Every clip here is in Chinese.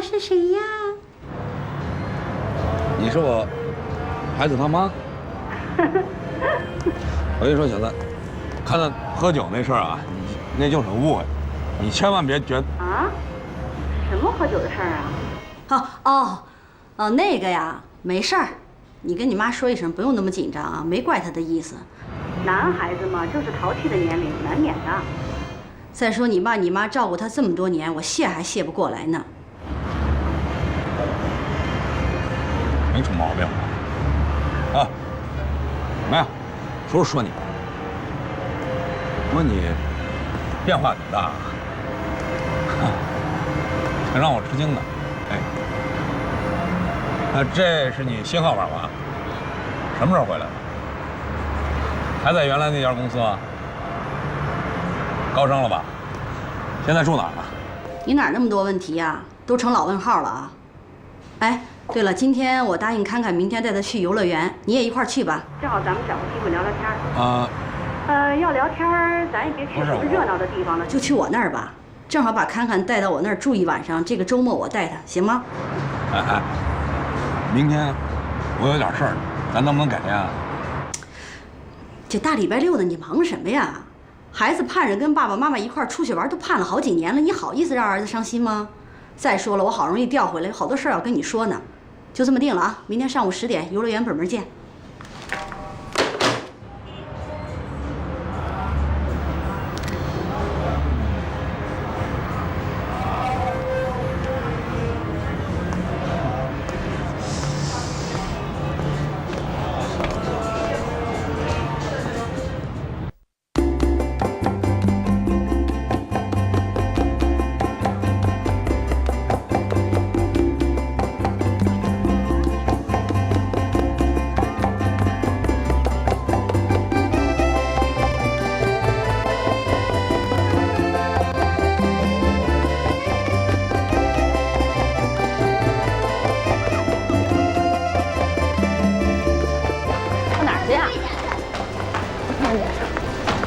是谁呀？你是我孩子他妈。我跟你说，小子，看到喝酒那事儿啊，那就是误会，你千万别觉得啊？什么喝酒的事儿啊？哦，那个呀，没事儿，你跟你妈说一声，不用那么紧张啊，没怪她的意思。男孩子嘛，就是淘气的年龄，难免的。再说你爸你妈照顾他这么多年，我谢还谢不过来呢。没出毛病吧？啊，没有，不是说你，说你变化挺大啊，挺让我吃惊的。哎，这是你新号码吧？什么时候回来的？还在原来那家公司吗？高升了吧？现在住哪儿呢？你哪儿那么多问题呀？都成老问号了啊！哎，对了，今天我答应侃侃明天带他去游乐园，你也一块儿去吧。正好咱们找个机会聊聊天。要聊天咱也别去什么热闹的地方了，就去我那儿吧。正好把侃侃带到我那儿住一晚上，这个周末我带他，行吗？哎，明天我有点事儿，咱能不能改天啊？这大礼拜六的，你忙什么呀？孩子盼着跟爸爸妈妈一块儿出去玩，都盼了好几年了，你好意思让儿子伤心吗？再说了，我好容易调回来，有好多事儿要跟你说呢。就这么定了啊，明天上午10点，游乐园本门见。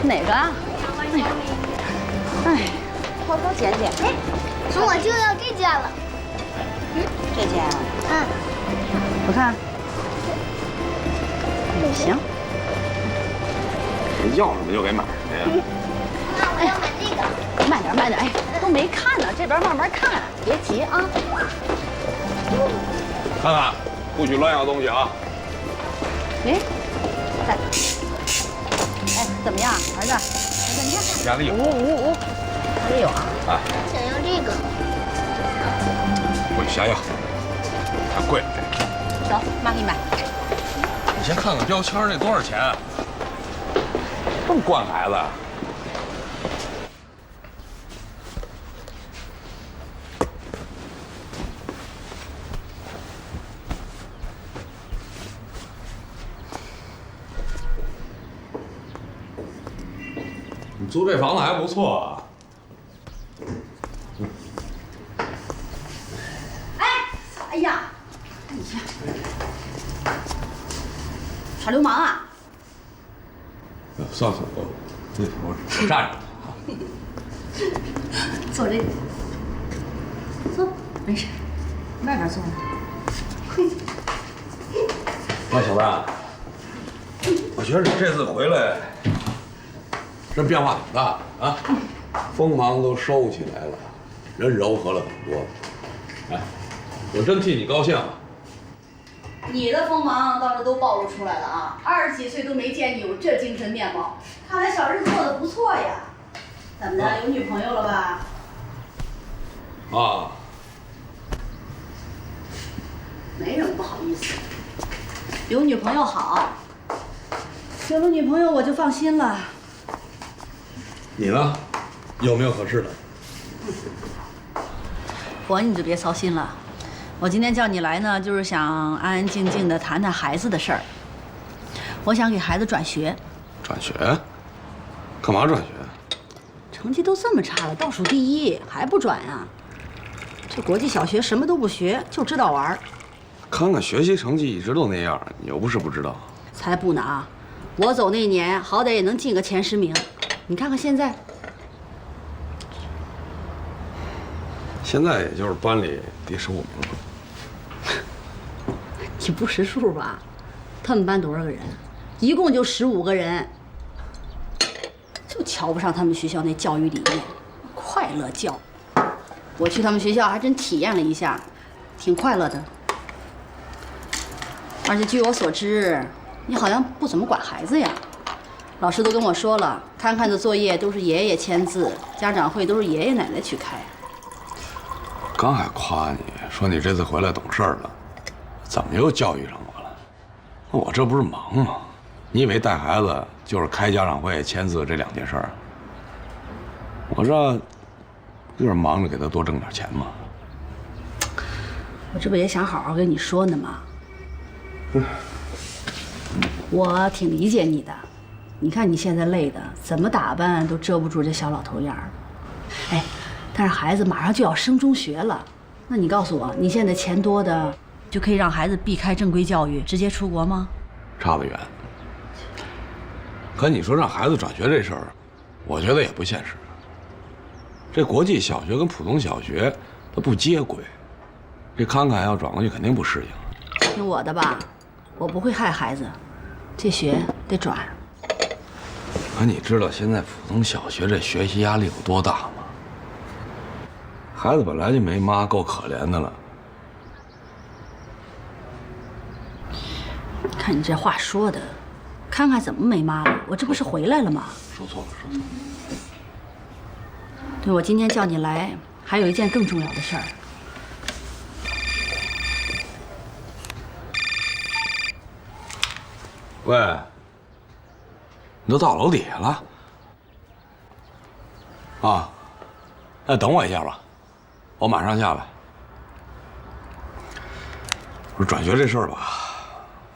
哪个啊？哎，偷偷捡捡。哎，我就要这件了。这件啊？嗯。我看。行。要什么就给买什么呀？妈，我要买那个。慢点，慢点，哎，都没看呢，这边慢慢看，别急啊。看看，不许乱要东西啊！哎，在。哎，怎么样，儿子？儿子，你看，家里有，哪里有啊？哎，想要这个。我去瞎要，太贵了这。走，妈给你买。你先看看标签，那多少钱？这么惯孩子？你租这房子还不错啊。哎呀，你呀，耍流氓啊！算了，我站着。坐这，坐，没事，外边坐呢。那小子，我觉得你这次回来，这变化挺大的啊，锋芒都收起来了，人柔和了很多。哎，我真替你高兴啊！你的锋芒倒是都暴露出来了啊！20几岁都没见你有这精神面貌，看来小日子过得不错呀。怎么的，有女朋友了吧？啊，没什么不好意思，有女朋友好，有了女朋友我就放心了。你呢？有没有合适的？我你就别操心了，我今天叫你来呢，就是想安安静静的谈谈孩子的事儿。我想给孩子转学。转学？干嘛转学？成绩都这么差了，倒数第1，还不转啊？这国际小学什么都不学，就知道玩。看看学习成绩一直都那样，你又不是不知道。才不呢啊！我走那年，好歹也能进个前10名。你看看现在。现在也就是班里第15名了。你不识数吧？他们班多少个人？一共就15个人。就瞧不上他们学校那教育理念，快乐教。我去他们学校还真体验了一下，挺快乐的。而且据我所知，你好像不怎么管孩子呀。老师都跟我说了，看看的作业都是爷爷签字，家长会都是爷爷奶奶去开。刚还夸你说你这次回来懂事了，怎么又教育上我了？那我这不是忙吗？你以为带孩子就是开家长会、签字这2件事？我这就是忙着给他多挣点钱嘛。我这不也想好好跟你说呢吗？我挺理解你的。你看你现在累的，怎么打扮都遮不住这小老头样儿。哎，但是孩子马上就要升中学了，那你告诉我，你现在钱多的就可以让孩子避开正规教育，直接出国吗？差得远。可你说让孩子转学这事儿，我觉得也不现实。这国际小学跟普通小学它不接轨，这康康要转过去肯定不适应。听我的吧，我不会害孩子，这学得转。可你知道现在普通小学这学习压力有多大吗？孩子本来就没妈，够可怜的了。看你这话说的，看看怎么没妈了？我这不是回来了吗？说错了，说错了。对，我今天叫你来，还有一件更重要的事儿。喂，你都到楼底下了？啊，那等我一下吧，我马上下来。我说转学这事儿吧，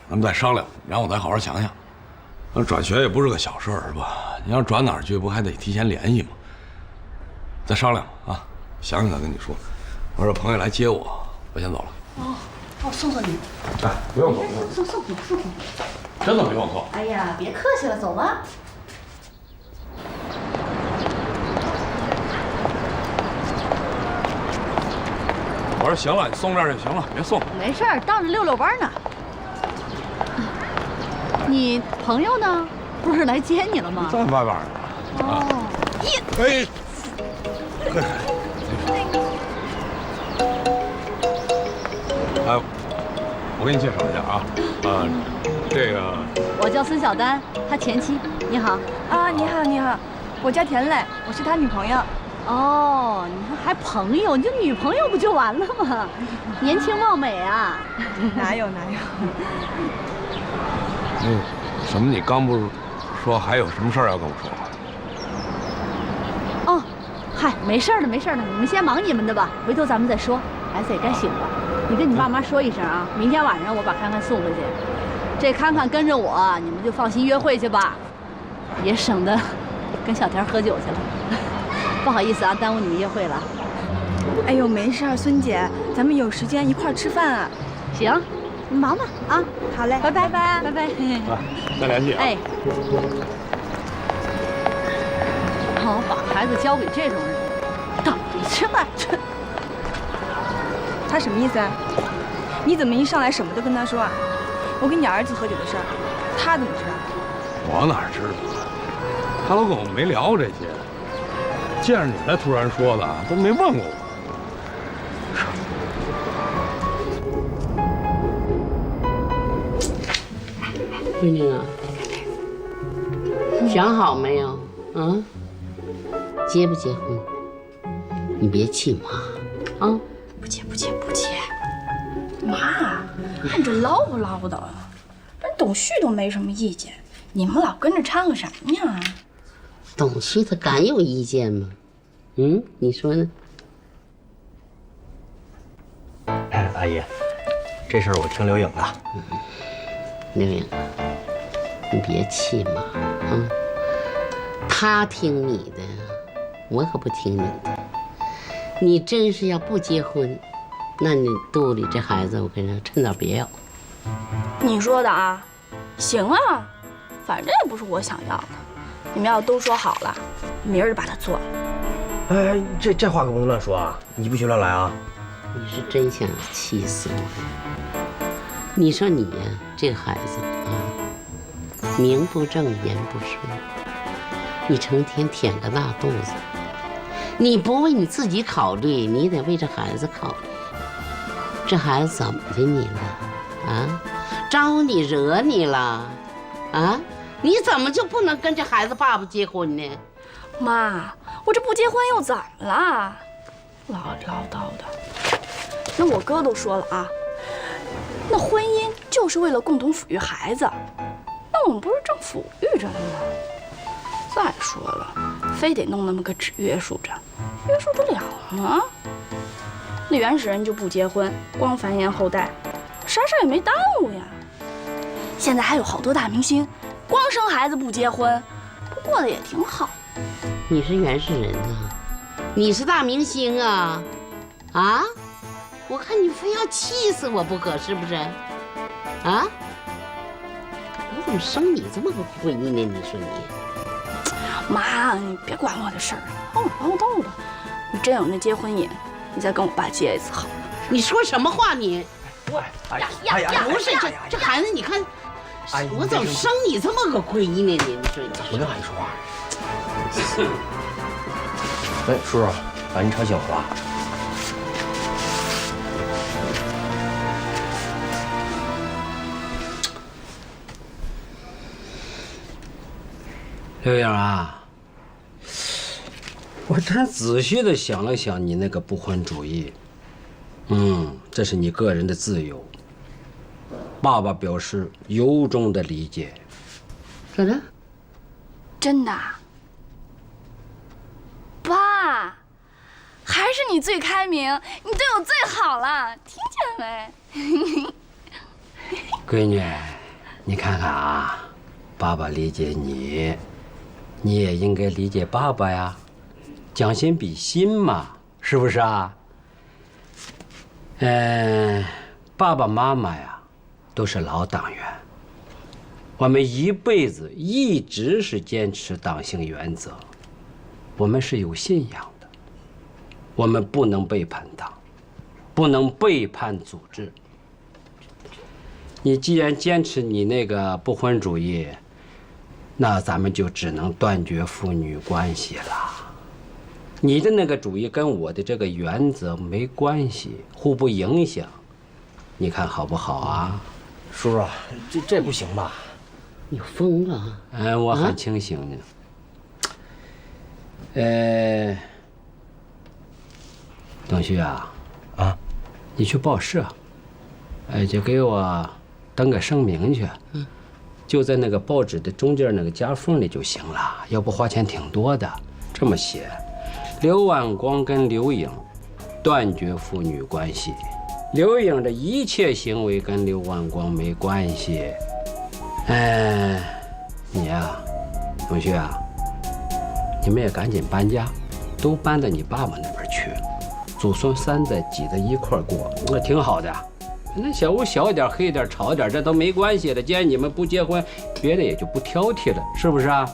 咱们再商量，然后我再好好想想。那转学也不是个小事儿，是吧？你要转哪儿去，不还得提前联系吗？再商量啊，想想再跟你说。我说朋友来接我，我先走了。哦，我送送你。哎，不用送，送你，送你。真的不用送。哎呀，别客气了，走吧。我说行了，你送这儿就行了，别送。没事儿，当着溜溜弯呢。你朋友呢？不是来接你了吗？在外边呢。哦，哎，哎，我给你介绍一下啊，这个我叫孙小丹，他前妻。你好。啊，你好，你好，我叫田磊，我是他女朋友。哦，你看还朋友，你就女朋友不就完了吗？年轻貌美啊。哪有哪有。什么？你刚不是说还有什么事儿要跟我说吗？哦，嗨，没事儿的，没事儿的，你们先忙你们的吧，回头咱们再说。孩子也该醒了，你跟你爸妈说一声啊，明天晚上我把康康送回去。这康康跟着我，你们就放心约会去吧，也省得跟小田喝酒去了。不好意思啊，耽误你们约会了。哎呦，没事儿，孙姐，咱们有时间一块儿吃饭啊。行，你忙吧啊。好嘞，拜拜拜拜拜。再联系啊。哎。好，把孩子交给这种人，等去吧。他什么意思啊？你怎么一上来什么都跟他说啊？我跟你儿子喝酒的事儿，他怎么知道？我哪知道？他都跟我没聊过这些，见着你才突然说的，都没问过我。闺女啊，想好没有？啊？结不结婚？你别气妈啊！不结。妈，看这唠不唠叨啊？这董旭都没什么意见，你们老跟着掺和什么呀？董旭他敢有意见吗？嗯，你说呢？哎，阿姨，这事儿我听刘颖的。刘颖，你别气妈啊！他听你的，我可不听你的。你真是要不结婚，那你肚里这孩子，我跟你说，趁早别要。你说的啊？行啊，反正也不是我想要的。你们要都说好了，明儿就把它做了。哎，这话可不能乱说啊！你不许乱来啊！你是真想气死我！你说你呀，这个孩子啊，名不正言不顺，你成天舔个大肚子，你不为你自己考虑，你得为这孩子考虑。这孩子怎么的你了？啊，招你惹你了？啊，你怎么就不能跟这孩子爸爸结婚呢？妈，我这不结婚又怎么了？唠叨的。那我哥都说了啊，那婚姻就是为了共同抚育孩子，那我们不是正抚育着呢吗？再说了，非得弄那么个纸约束着，约束得了吗？那原始人就不结婚，光繁衍后代，啥事儿也没耽误呀。现在还有好多大明星，光生孩子不结婚，不过得也挺好。你是原始人呐，你是大明星啊，啊！我看你非要气死我不可，是不是？啊！我怎么生你这么个闺女呢？你说你，妈，你别管我的事儿，唠叨的。你真有那结婚瘾，你再跟我爸结一次好了。你说什么话你？哎呀，不是这孩子，你看，我怎么生你这么个闺女呢？你说你怎么跟阿姨说话？喂，叔叔，把您吵醒了吧？刘英啊，我真仔细的想了想你那个不婚主义，这是你个人的自由。爸爸表示由衷的理解。咋的？真的？爸，还是你最开明，你对我最好了，听见没？闺女，你看看啊，爸爸理解你，你也应该理解爸爸呀，将心比心嘛，是不是啊？爸爸妈妈呀，都是老党员，我们一辈子一直是坚持党性原则，我们是有信仰的，我们不能背叛党，不能背叛组织。你既然坚持你那个不婚主义，那咱们就只能断绝父女关系了。你的那个主义跟我的这个原则没关系，互不影响，你看好不好啊？叔叔，这不行吧？你疯了？我很清醒呢。东旭啊，你去报社，就给我登个声明去，就在那个报纸的中间那个夹缝里就行了，要不花钱挺多的。这么写：刘万光跟刘颖断绝父女关系，刘颖的一切行为跟刘万光没关系。你呀，同学啊，你们也赶紧搬家，都搬到你爸爸那边去，祖孙三代挤在一块过，那挺好的。那小屋小点、黑点、吵点，这都没关系的。既然你们不结婚，别的也就不挑剔了，是不是啊？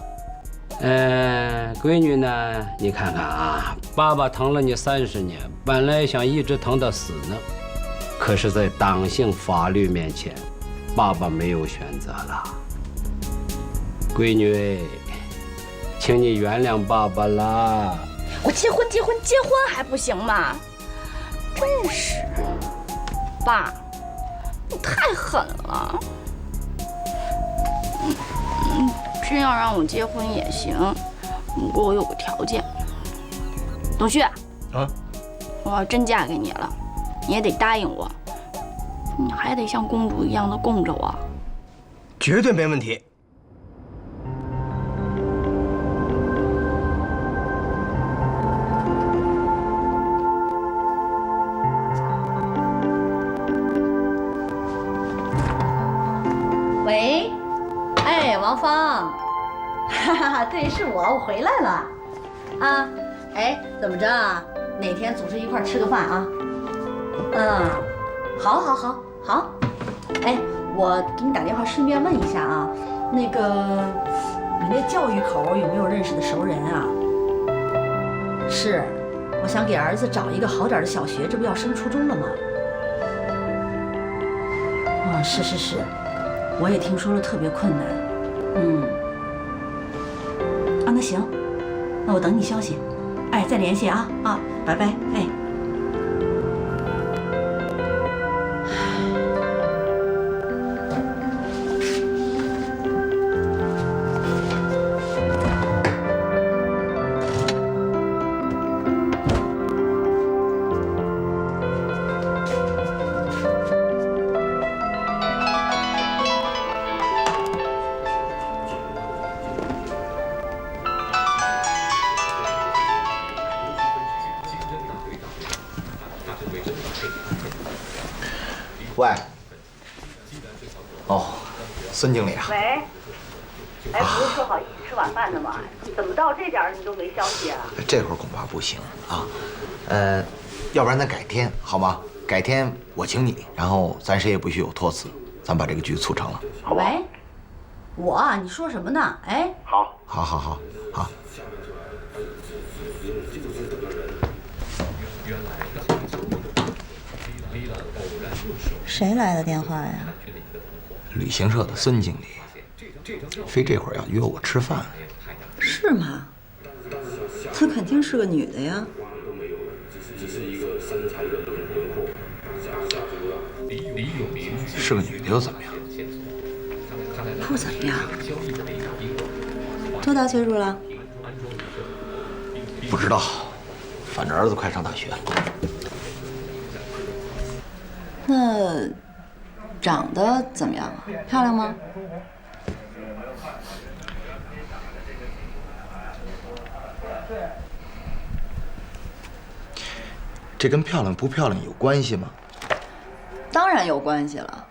闺女呢？你看看啊，爸爸疼了你30年，本来想一直疼到死呢，可是，在党性法律面前，爸爸没有选择了。闺女，请你原谅爸爸啦。我结婚还不行吗？真是，爸，你太狠了。真要让我结婚也行，不过我有个条件。董旭，我要真嫁给你了，你也得答应我，你还得像公主一样的供着我。绝对没问题。喂，王芳，对，是我回来了，啊，怎么着啊？哪天组织一块吃个饭啊？好，我给你打电话，顺便问一下啊，那个你那教育口有没有认识的熟人啊？是，我想给儿子找一个好点的小学，这不要升初中了吗？啊，是，我也听说了，特别困难。啊，那行，那我等你消息。哎，再联系啊，拜拜，哎。喂，哦，孙经理啊。喂，哎，不是说好一起吃晚饭的吗？怎么到这点儿你都没消息啊？这会儿恐怕不行啊，要不然咱改天好吗？改天我请你，然后咱谁也不许有托词，咱把这个局促成了，好吧？喂，我，你说什么呢？哎，好。谁来的电话呀？旅行社的孙经理，非这会儿要约我吃饭。是吗？那肯定是个女的呀。是个女的又怎么样？不怎么样。多大岁数了？不知道，反正儿子快上大学了。那长得怎么样？漂亮吗？这跟漂亮不漂亮有关系吗？当然有关系了。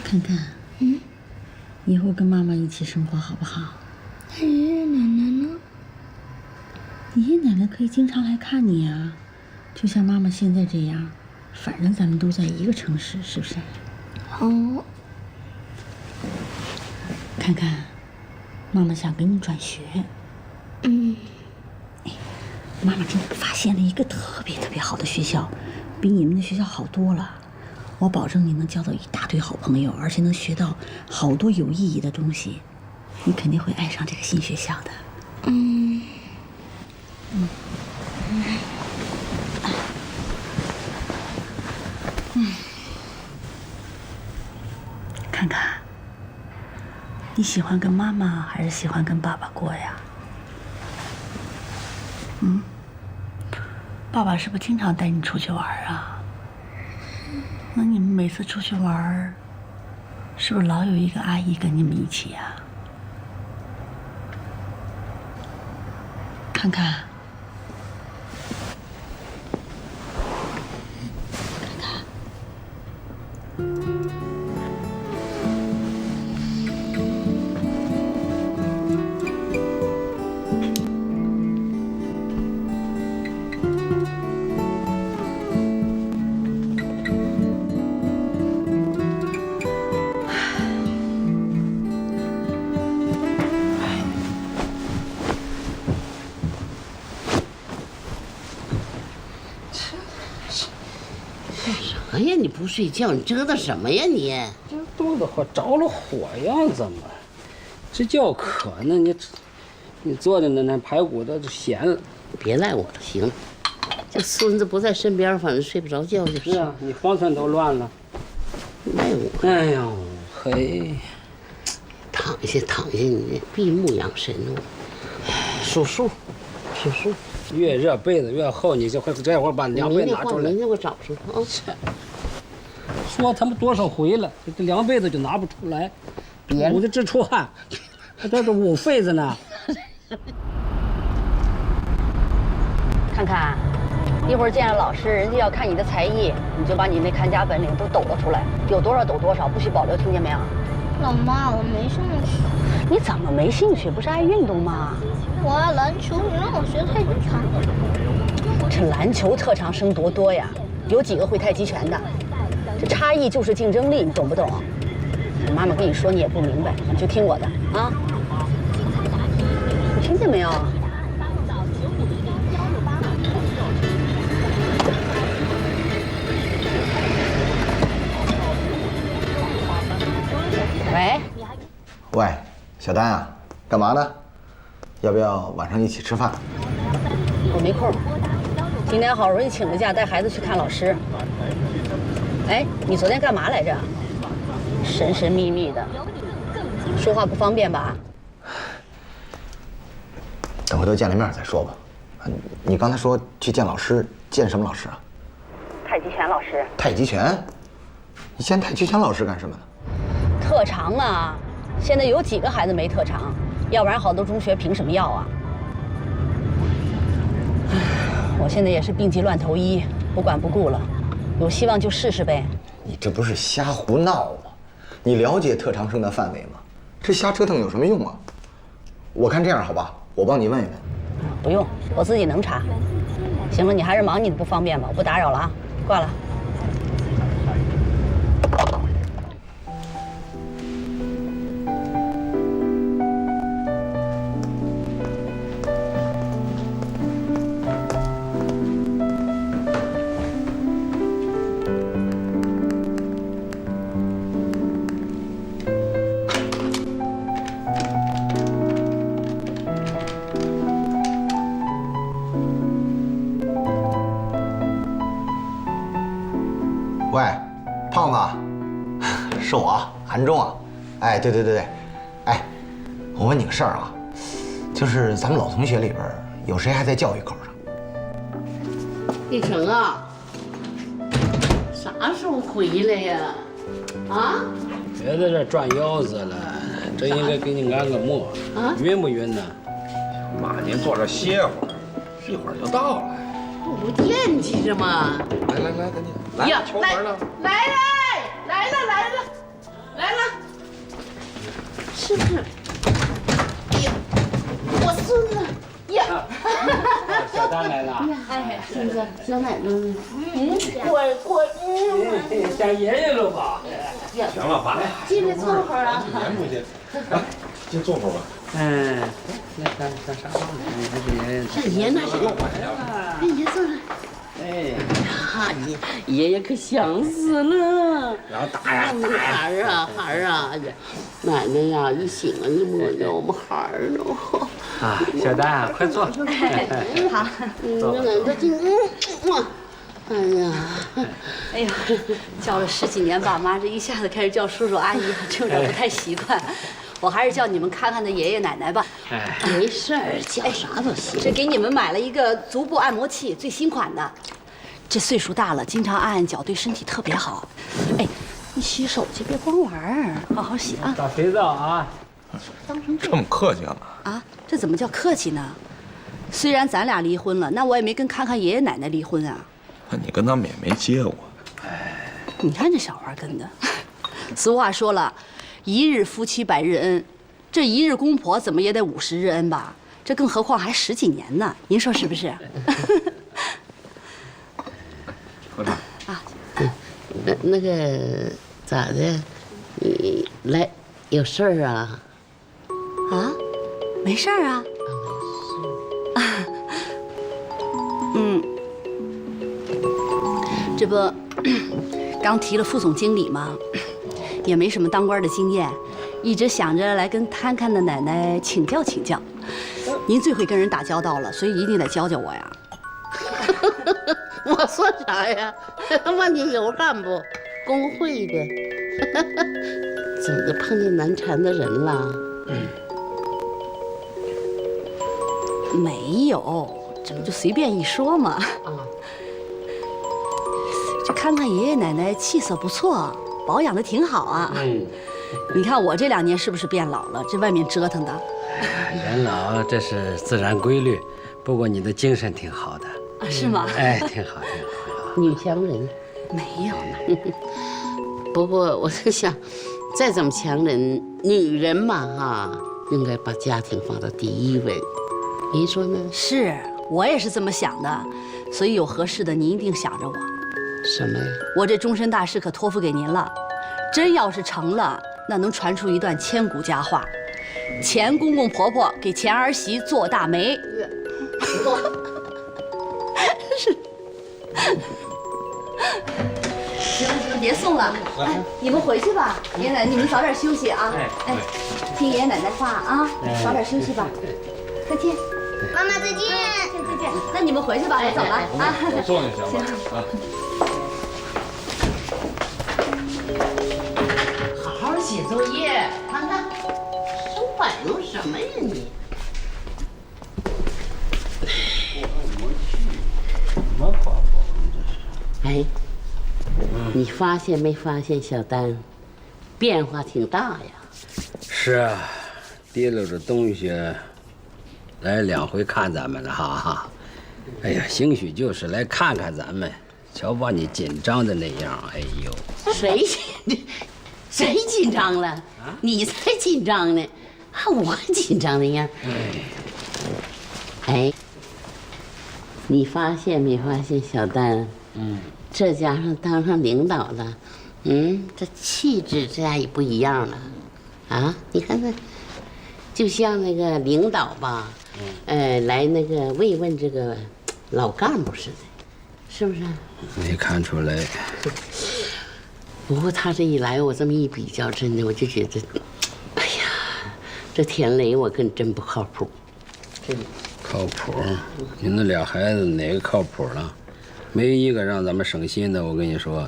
看看，以后跟妈妈一起生活好不好？那爷爷奶奶呢？爷爷奶奶可以经常来看你啊，就像妈妈现在这样，反正咱们都在一个城市，是不是？好。看看，妈妈想给你转学。妈妈今天发现了一个特别好的学校，比你们的学校好多了。我保证你能交到一大堆好朋友，而且能学到好多有意义的东西，你肯定会爱上这个新学校的。看看，你喜欢跟妈妈还是喜欢跟爸爸过呀？爸爸是不是经常带你出去玩啊？那你们每次出去玩，是不是老有一个阿姨跟你们一起呀？看看，哎呀，你不睡觉，你折腾什么呀你？这肚子火着了火样子嘛，这叫渴呢。你做的那排骨都咸了。别赖我了，行。这孙子不在身边，反正睡不着觉就是。是啊，你方寸都乱了。赖我。哎呦嘿，躺下，你闭目养神哦。数数。越热被子越厚，你就会这会儿把凉被拿出来。明天我找出来啊！说他们多少回了，这凉被子就拿不出来，捂得直出汗，这是捂痱子呢。看看，一会儿见了老师，人家要看你的才艺，你就把你那看家本领都抖了出来，有多少抖多少，不许保留，听见没有？老妈，我没兴趣。你怎么没兴趣？不是爱运动吗？我爱篮球，你让我学太极拳。这篮球特长生多呀，有几个会太极拳的？这差异就是竞争力，你懂不懂？妈妈跟你说你也不明白，你就听我的啊！你听见没有？喂，喂，小丹啊，干嘛呢？要不要晚上一起吃饭？我没空，今天好容易请了假，带孩子去看老师。哎，你昨天干嘛来着？神神秘秘的，说话不方便吧？等回头见了面再说吧。你刚才说去见老师，见什么老师啊？太极拳老师。太极拳？你见太极拳老师干什么呢？特长啊！现在有几个孩子没特长？要不然好多中学凭什么要啊？我现在也是病急乱投医，不管不顾了，有希望就试试呗。你这不是瞎胡闹吗？你了解特长生的范围吗？这瞎折腾有什么用啊？我看这样好吧，我帮你问一问。不用，我自己能查。行了，你还是忙你的不方便吧，我不打扰了啊，挂了。喂，胖子，是我，韩忠啊。哎，对，哎，我问你个事儿啊，就是咱们老同学里边有谁还在教育口上？立成啊，啥时候回来呀？啊？别在这转腰子了，这应该给你按个摩。啊？晕不晕呢？妈，您坐这歇会儿，一会儿就到了。不惦记着吗？来，赶紧来，敲门了。来了，是不是？哎呀，我孙子呀！小丹来了。哎，孙子，小奶奶呢？过，想爷爷了吧？行了，爸，进来坐会儿啊。言不进，来，进坐会儿吧。嗯，那上沙发呢？还是爷爷？是爷那是。哎，爷坐着。哎呀，爷爷可想死了！然后打呀，孩儿啊！奶奶呀，一醒啊就摸着我们孩儿了。啊，小丹，快坐。好，奶奶进。哎呀，哎呀，叫了10几年爸妈，这一下子开始叫叔叔阿姨，这有点不太习惯。我还是叫你们看看那爷爷奶奶吧。哎，没事儿，叫啥都行。这给你们买了一个足部按摩器，最新款的。这岁数大了，经常按按脚，对身体特别好。哎，你洗手去，别光玩儿，好好洗啊。打肥皂啊。这么客气啊？啊，这怎么叫客气呢？虽然咱俩离婚了，那我也没跟看看爷爷奶奶离婚啊。你跟他们也没结过。哎，你看这小花跟的。俗话说了。1日夫妻百日恩，这1日公婆怎么也得50日恩吧？这更何况还10几年呢？您说是不是？喝茶啊。那个咋的？你来有事儿啊？啊？没事儿啊。嗯，这不刚提了副总经理吗？也没什么当官的经验，一直想着来跟摊摊的奶奶请教请教。您最会跟人打交道了，所以一定得教教我呀。我算啥呀？万年油干部，工会的。怎么碰见难缠的人了？没有，这不就随便一说嘛。就看看爷爷奶奶气色不错。保养的挺好啊，你看我这2年是不是变老了？这外面折腾的。人老这是自然规律，不过你的精神挺好的。啊，是吗？哎，挺好。女强人没有呢。不过我在想，再怎么强人，女人嘛哈，应该把家庭放到第1位。您说呢？是我也是这么想的，所以有合适的您一定想着我。什么呀？我这终身大事可托付给您了，真要是成了，那能传出一段千古佳话：前公公婆婆给前儿媳做大媒。是。行了行了，别送了，哎，你们回去吧。爷爷奶奶，你们早点休息啊。哎，听爷爷奶奶话啊，早点休息吧。再见。妈妈再见。再见。那你们回去吧，我走了啊。我送你行吗？啊。好好写作业，看看手摆弄什么呀你？什么画风这是？哎。你发现没发现小丹变化挺大呀？是啊，提溜着东西来2回看咱们了哈。哎呀，兴许就是来看看咱们，瞧把你紧张的那样，哎呦！谁紧张了？你才紧张呢，还我紧张的样。哎，你发现没发现小丹？这家伙当上领导了，这气质这样也不一样了，啊！你看这，就像那个领导吧，来那个慰问这个老干部似的，是不是？没看出来。不过他这一来，我这么一比较，真的我就觉得，哎呀，这田雷我跟真不靠谱，真的。靠谱？你那俩孩子哪个靠谱了？没一个让咱们省心的，我跟你说。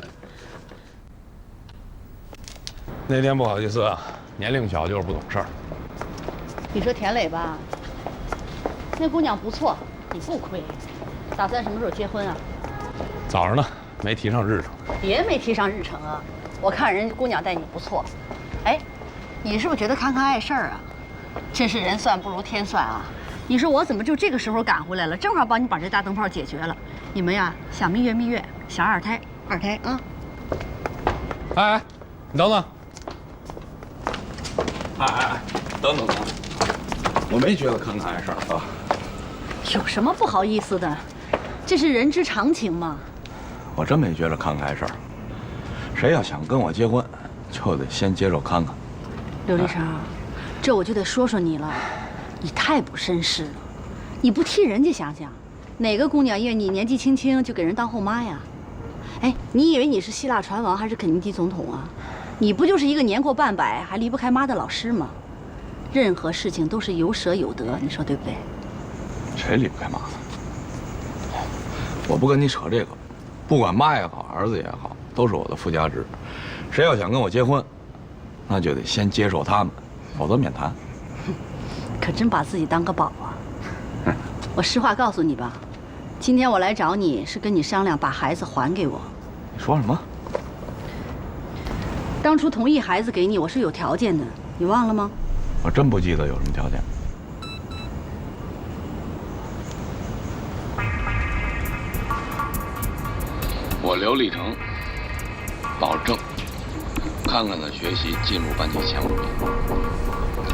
那天不好意思啊，年龄小就是不懂事儿。你说田磊吧，那姑娘不错，你不亏。打算什么时候结婚啊？早上呢，没提上日程。别没提上日程啊！我看人姑娘待你不错。哎，你是不是觉得康康碍事儿啊？真是人算不如天算啊！你说我怎么就这个时候赶回来了？正好帮你把这大灯泡解决了。你们呀，想蜜月，想二胎啊！哎，你等等。哎，等等，我没觉得康康碍事儿啊。有什么不好意思的？这是人之常情嘛。我真没觉得康康碍事儿。谁要想跟我结婚，就得先接受康康。刘立成，这我就得说说你了，你太不绅士了。你不替人家想想，哪个姑娘愿意年纪轻轻就给人当后妈呀？哎，你以为你是希腊船王还是肯尼迪总统啊？你不就是一个年过半百还离不开妈的老师吗？任何事情都是有舍有得，你说对不对？谁离不开妈？我不跟你扯这个，不管妈也好，儿子也好，都是我的附加值。谁要想跟我结婚，那就得先接受他们，否则免谈。可真把自己当个宝啊！我实话告诉你吧，今天我来找你是跟你商量把孩子还给我。你说什么？当初同意孩子给你，我是有条件的，你忘了吗？我真不记得有什么条件。我刘立成，保证康康的学习进入班级前5名。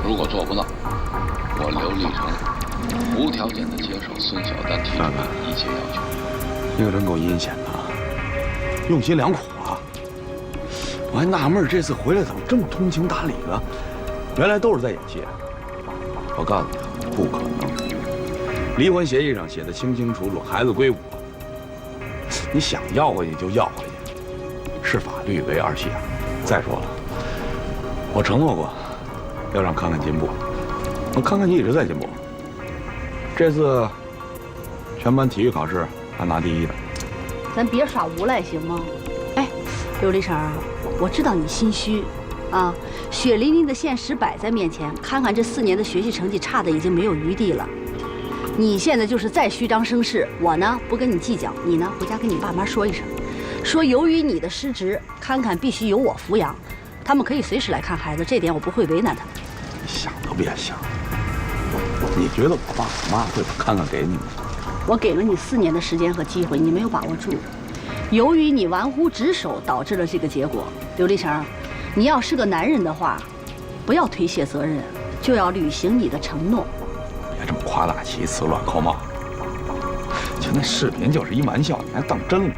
如果做不到，我刘立成无条件的接受孙小丹提出的一切要求。你可真够阴险的啊，用心良苦啊！我还纳闷这次回来怎么这么通情达理呢？原来都是在演戏啊！我告诉你，不可能。离婚协议上写的清清楚楚，孩子归我。你想要回去就要回去，视法律为儿戏啊！再说了，我承诺过要让康康进步，康康你一直在进步。这次全班体育考试他拿第1的。咱别耍无赖行吗？哎，刘立成，我知道你心虚，啊，血淋淋的现实摆在面前，看看这4年的学习成绩差的已经没有余地了。你现在就是再虚张声势，我呢不跟你计较，你呢回家跟你爸妈说一声，说由于你的失职，康康必须由我抚养，他们可以随时来看孩子，这点我不会为难他们。你想都别想，你觉得我爸我妈会把康康给你吗？我给了你4年的时间和机会，你没有把握住，由于你玩忽职守，导致了这个结果。刘立成，你要是个男人的话，不要推卸责任，就要履行你的承诺。别这么夸大其词，乱扣帽。就那视频就是一玩笑，你还当真了？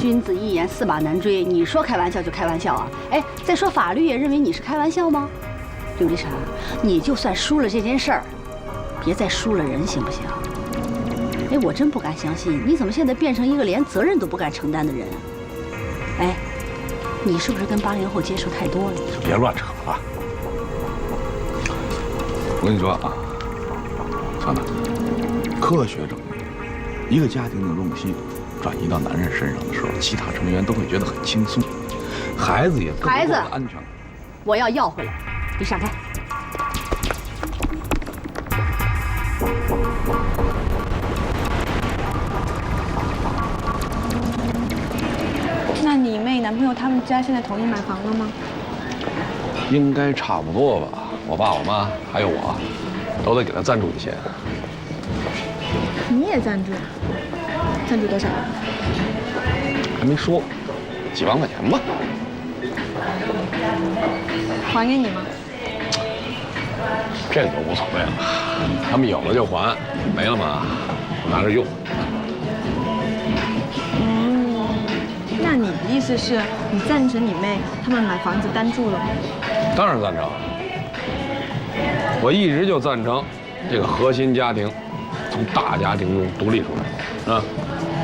君子一言，驷马难追。你说开玩笑就开玩笑啊？哎，再说法律也认为你是开玩笑吗？刘立成，你就算输了这件事儿，别再输了人，行不行？哎，我真不敢相信，你怎么现在变成一个连责任都不敢承担的人？哎，你是不是跟80后接触太多了？别乱扯了。我跟你说啊，小娜，科学证明，一个家庭的重心转移到男人身上的时候，其他成员都会觉得很轻松，孩子也更有安全感。我要回来，你闪开。那你妹男朋友他们家现在同意买房了吗？应该差不多吧。我爸、我妈还有我，都得给他赞助一些。你也赞助？赞助多少？还没说，几万块钱吧。还给你吗？这个就无所谓了，他们有了就还，没了嘛，拿着用。那你的意思是你赞成你妹他们买房子单住了吗？当然赞成，我一直就赞成这个核心家庭从大家庭中独立出来，啊，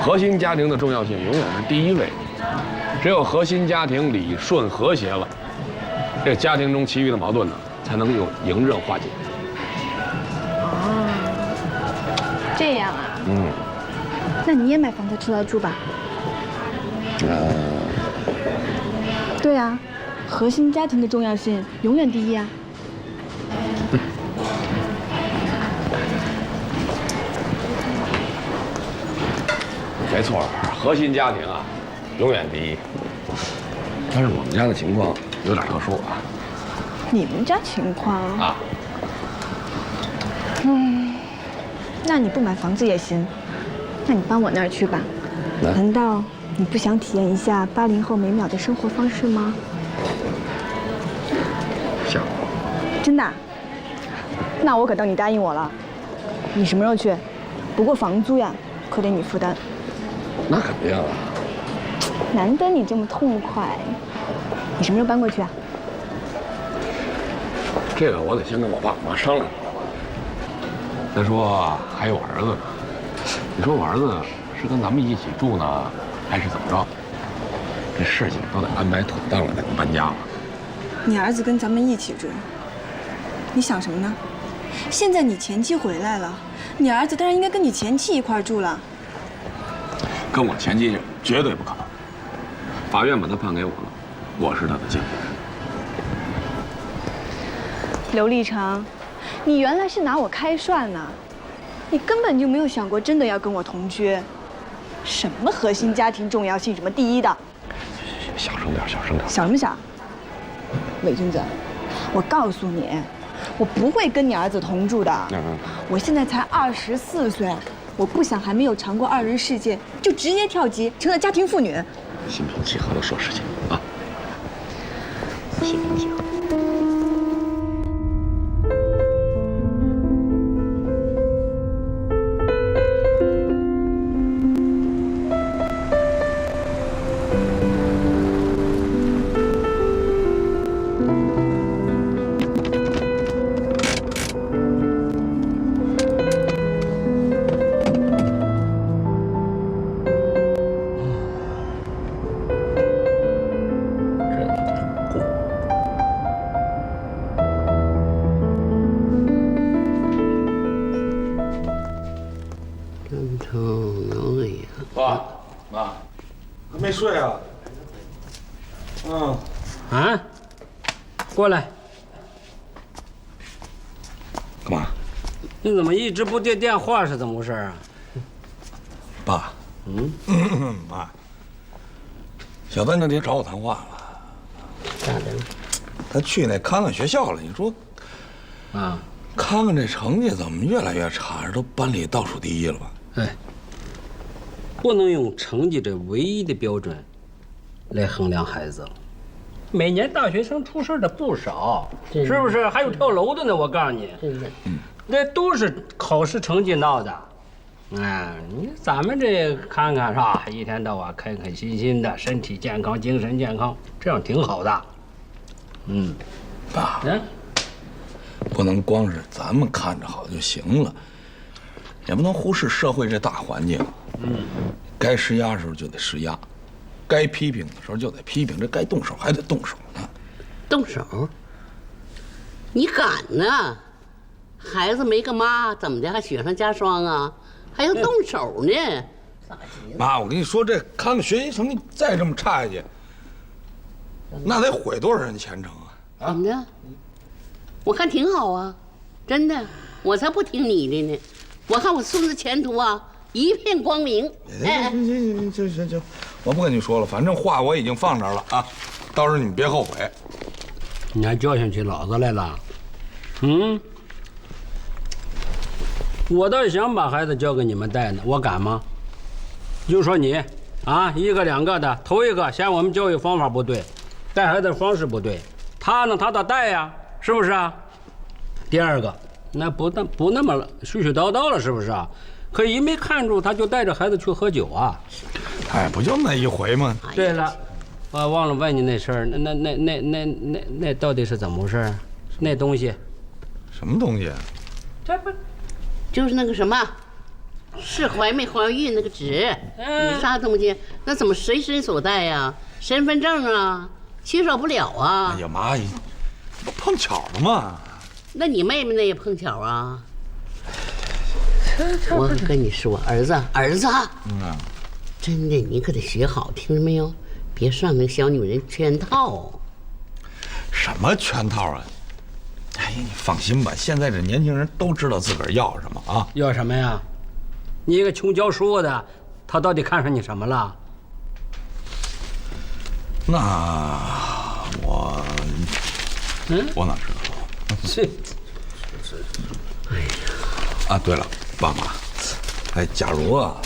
核心家庭的重要性永远是第一位，只有核心家庭理顺和谐了，这个家庭中其余的矛盾呢才能有迎刃化解。哦，这样啊。那你也买房子出来住吧。对啊，核心家庭的重要性永远第一啊。没错，核心家庭啊，永远第一。但是我们家的情况有点特殊啊。你们家情况啊？那你不买房子也行，那你搬我那儿去吧。难道你不想体验一下80后美妙的生活方式吗？想。真的？那我可当你答应我了。你什么时候去？不过房租呀，可得你负担。那肯定啊。难得你这么痛快，你什么时候搬过去啊？这个我得先跟我爸我妈商量。再说还有我儿子呢，你说我儿子是跟咱们一起住呢，还是怎么着？这事情都得安排妥当了才能搬家嘛。你儿子跟咱们一起住，你想什么呢？现在你前妻回来了，你儿子当然应该跟你前妻一块住了。跟我前妻绝对不可能，法院把他判给我了，我是他的监护人。刘立成，你原来是拿我开涮呢，你根本就没有想过真的要跟我同居。什么核心家庭重要性，什么第一的？小声点，小声点。小什么小？伪君子，我告诉你，我不会跟你儿子同住的。我现在才24岁，我不想还没有尝过2人世界，就直接跳级成了家庭妇女。心平气和的说事情啊，心平气和。爸，妈，还没睡啊？啊，过来。干嘛？你怎么一直不接电话？是怎么回事啊？爸，妈，小丹那天找我谈话了。咋的了？他去那康康学校了。你说，啊，康康这成绩怎么越来越差？这都班里倒数第一了吧？哎，不能用成绩这唯一的标准来衡量孩子。每年大学生出事的不少，是不是？还有跳楼的呢，我告诉你，那都是考试成绩闹的。咱们这看看是吧？一天到晚开开心心的，身体健康，精神健康，这样挺好的。爸，不能光是咱们看着好就行了，也不能忽视社会这大环境。该施压的时候就得施压，该批评的时候就得批评，这该动手还得动手呢。动手？你敢呢？孩子没个妈，怎么的还雪上加霜啊？还要动手呢？妈，我跟你说，这看看学习成绩再这么差下去，那得毁多少人前程啊！怎么的？我看挺好啊，真的，我才不听你的呢。我看我孙子前途啊一片光明。行，我不跟你说了，反正话我已经放这儿了啊，到时候你们别后悔。你还教训起老子来了？我倒想把孩子交给你们带呢，我敢吗？就说你啊，一个两个的，头一个嫌我们教育方法不对，带孩子的方式不对，他呢，他咋带呀？是不是啊？第二个，那不那么絮絮叨叨了，是不是啊？可一没看住，他就带着孩子去喝酒啊！哎，不就那一回吗？对了，我忘了问你那事儿，那到底是怎么回事？那东西，什么东西？这不。就是那个什么，是怀没怀孕那个纸，你啥东西？那怎么随身所带呀？身份证啊，缺少不了啊。哎呀妈，不碰巧了吗？那你妹妹那也碰巧啊。我跟你说，儿子，真的，你可得学好，听着没有？别上那个小女人圈套。什么圈套啊？哎呀，你放心吧，现在这年轻人都知道自个儿要什么啊！要什么呀？你一个穷教书的，他到底看上你什么了？那我哪知道？是。哎呀！啊，对了，爸妈，哎，假如啊，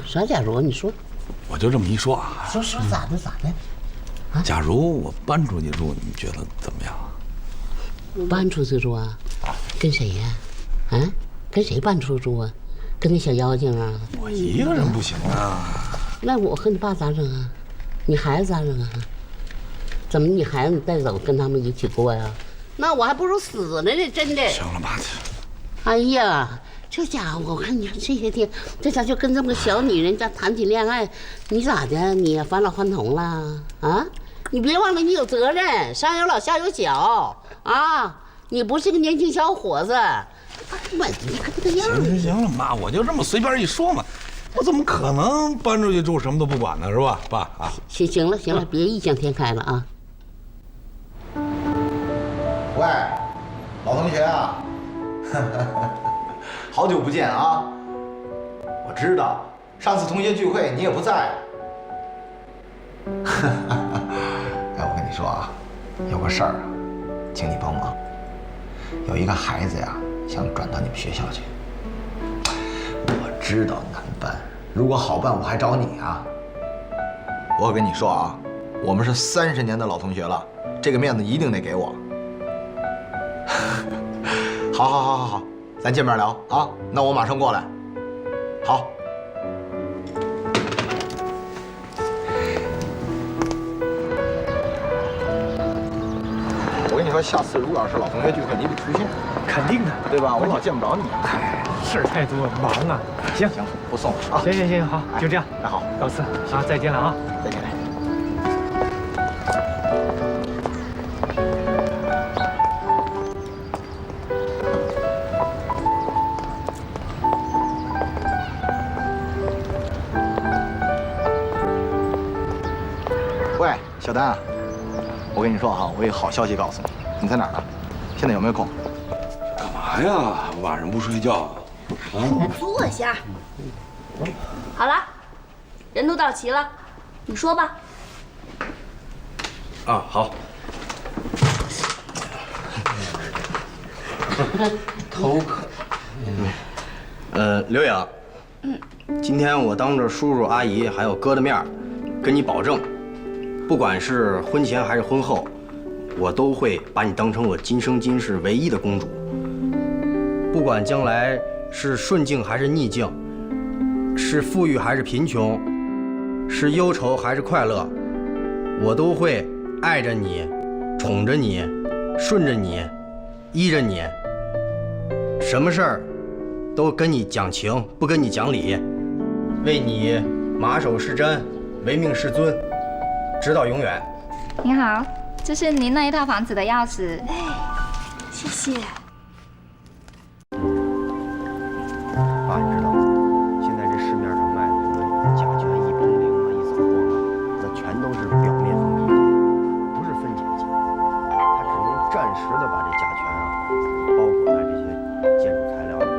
啥假如？你说。我就这么一说啊。说咋的？啊？假如我搬出去住，你们觉得怎么样？搬出去住啊？跟谁呀？跟谁搬出去住啊？跟那小妖精啊？我一个人不行啊。那我和你爸咋整啊？你孩子咋整啊？怎么你孩子你带走跟他们一起过呀？那我还不如死了呢，真的。行了，妈。哎呀，这家伙，我看你这些天，这家就跟这么个小女人家谈起恋爱，你咋的？你返老还童了啊？你别忘了，你有责任，上有老下有小啊！你不是个年轻小伙子，你看这个样子。行了，妈，我就这么随便一说嘛，我怎么可能搬出去住什么都不管呢，是吧，爸啊？行了，别异想天开了啊！喂，老同学啊，好久不见啊！我知道上次同学聚会你也不在。哎，我跟你说啊，有个事儿啊，请你帮忙。有一个孩子呀，想转到你们学校去。我知道难办，如果好办，我还找你啊。我跟你说啊，我们是30年的老同学了，这个面子一定得给我。好，咱见面聊啊。那我马上过来。好。我跟你说，下次如果要是老同学聚会，你得出现。肯定的，对吧？我老见不着你。哎，事儿太多，忙啊。行，不送了啊。行，好，就这样。那好，告辞啊，再见了啊，再见。喂，小丹啊，我跟你说哈，我有好消息告诉你。你在哪儿呢？现在有没有空？干嘛呀？晚上不睡觉啊？坐下。好了，人都到齐了，你说吧。啊，好。头渴。刘颖，今天我当着叔叔阿姨还有哥的面，跟你保证，不管是婚前还是婚后，我都会把你当成我今生今世唯一的公主。不管将来是顺境还是逆境，是富裕还是贫穷，是忧愁还是快乐，我都会爱着你，宠着你，顺着你，依着你。什么事儿都跟你讲情，不跟你讲理，为你马首是瞻，唯命是尊，直到永远。您好，这是您那一套房子的钥匙。哎，谢谢。爸，你知道吗？现在这市面上卖的什么甲醛1喷0啊，1扫光啊，那全都是表面封闭剂，不是分解剂，它只能暂时的把这甲醛啊包裹在这些建筑材料里边。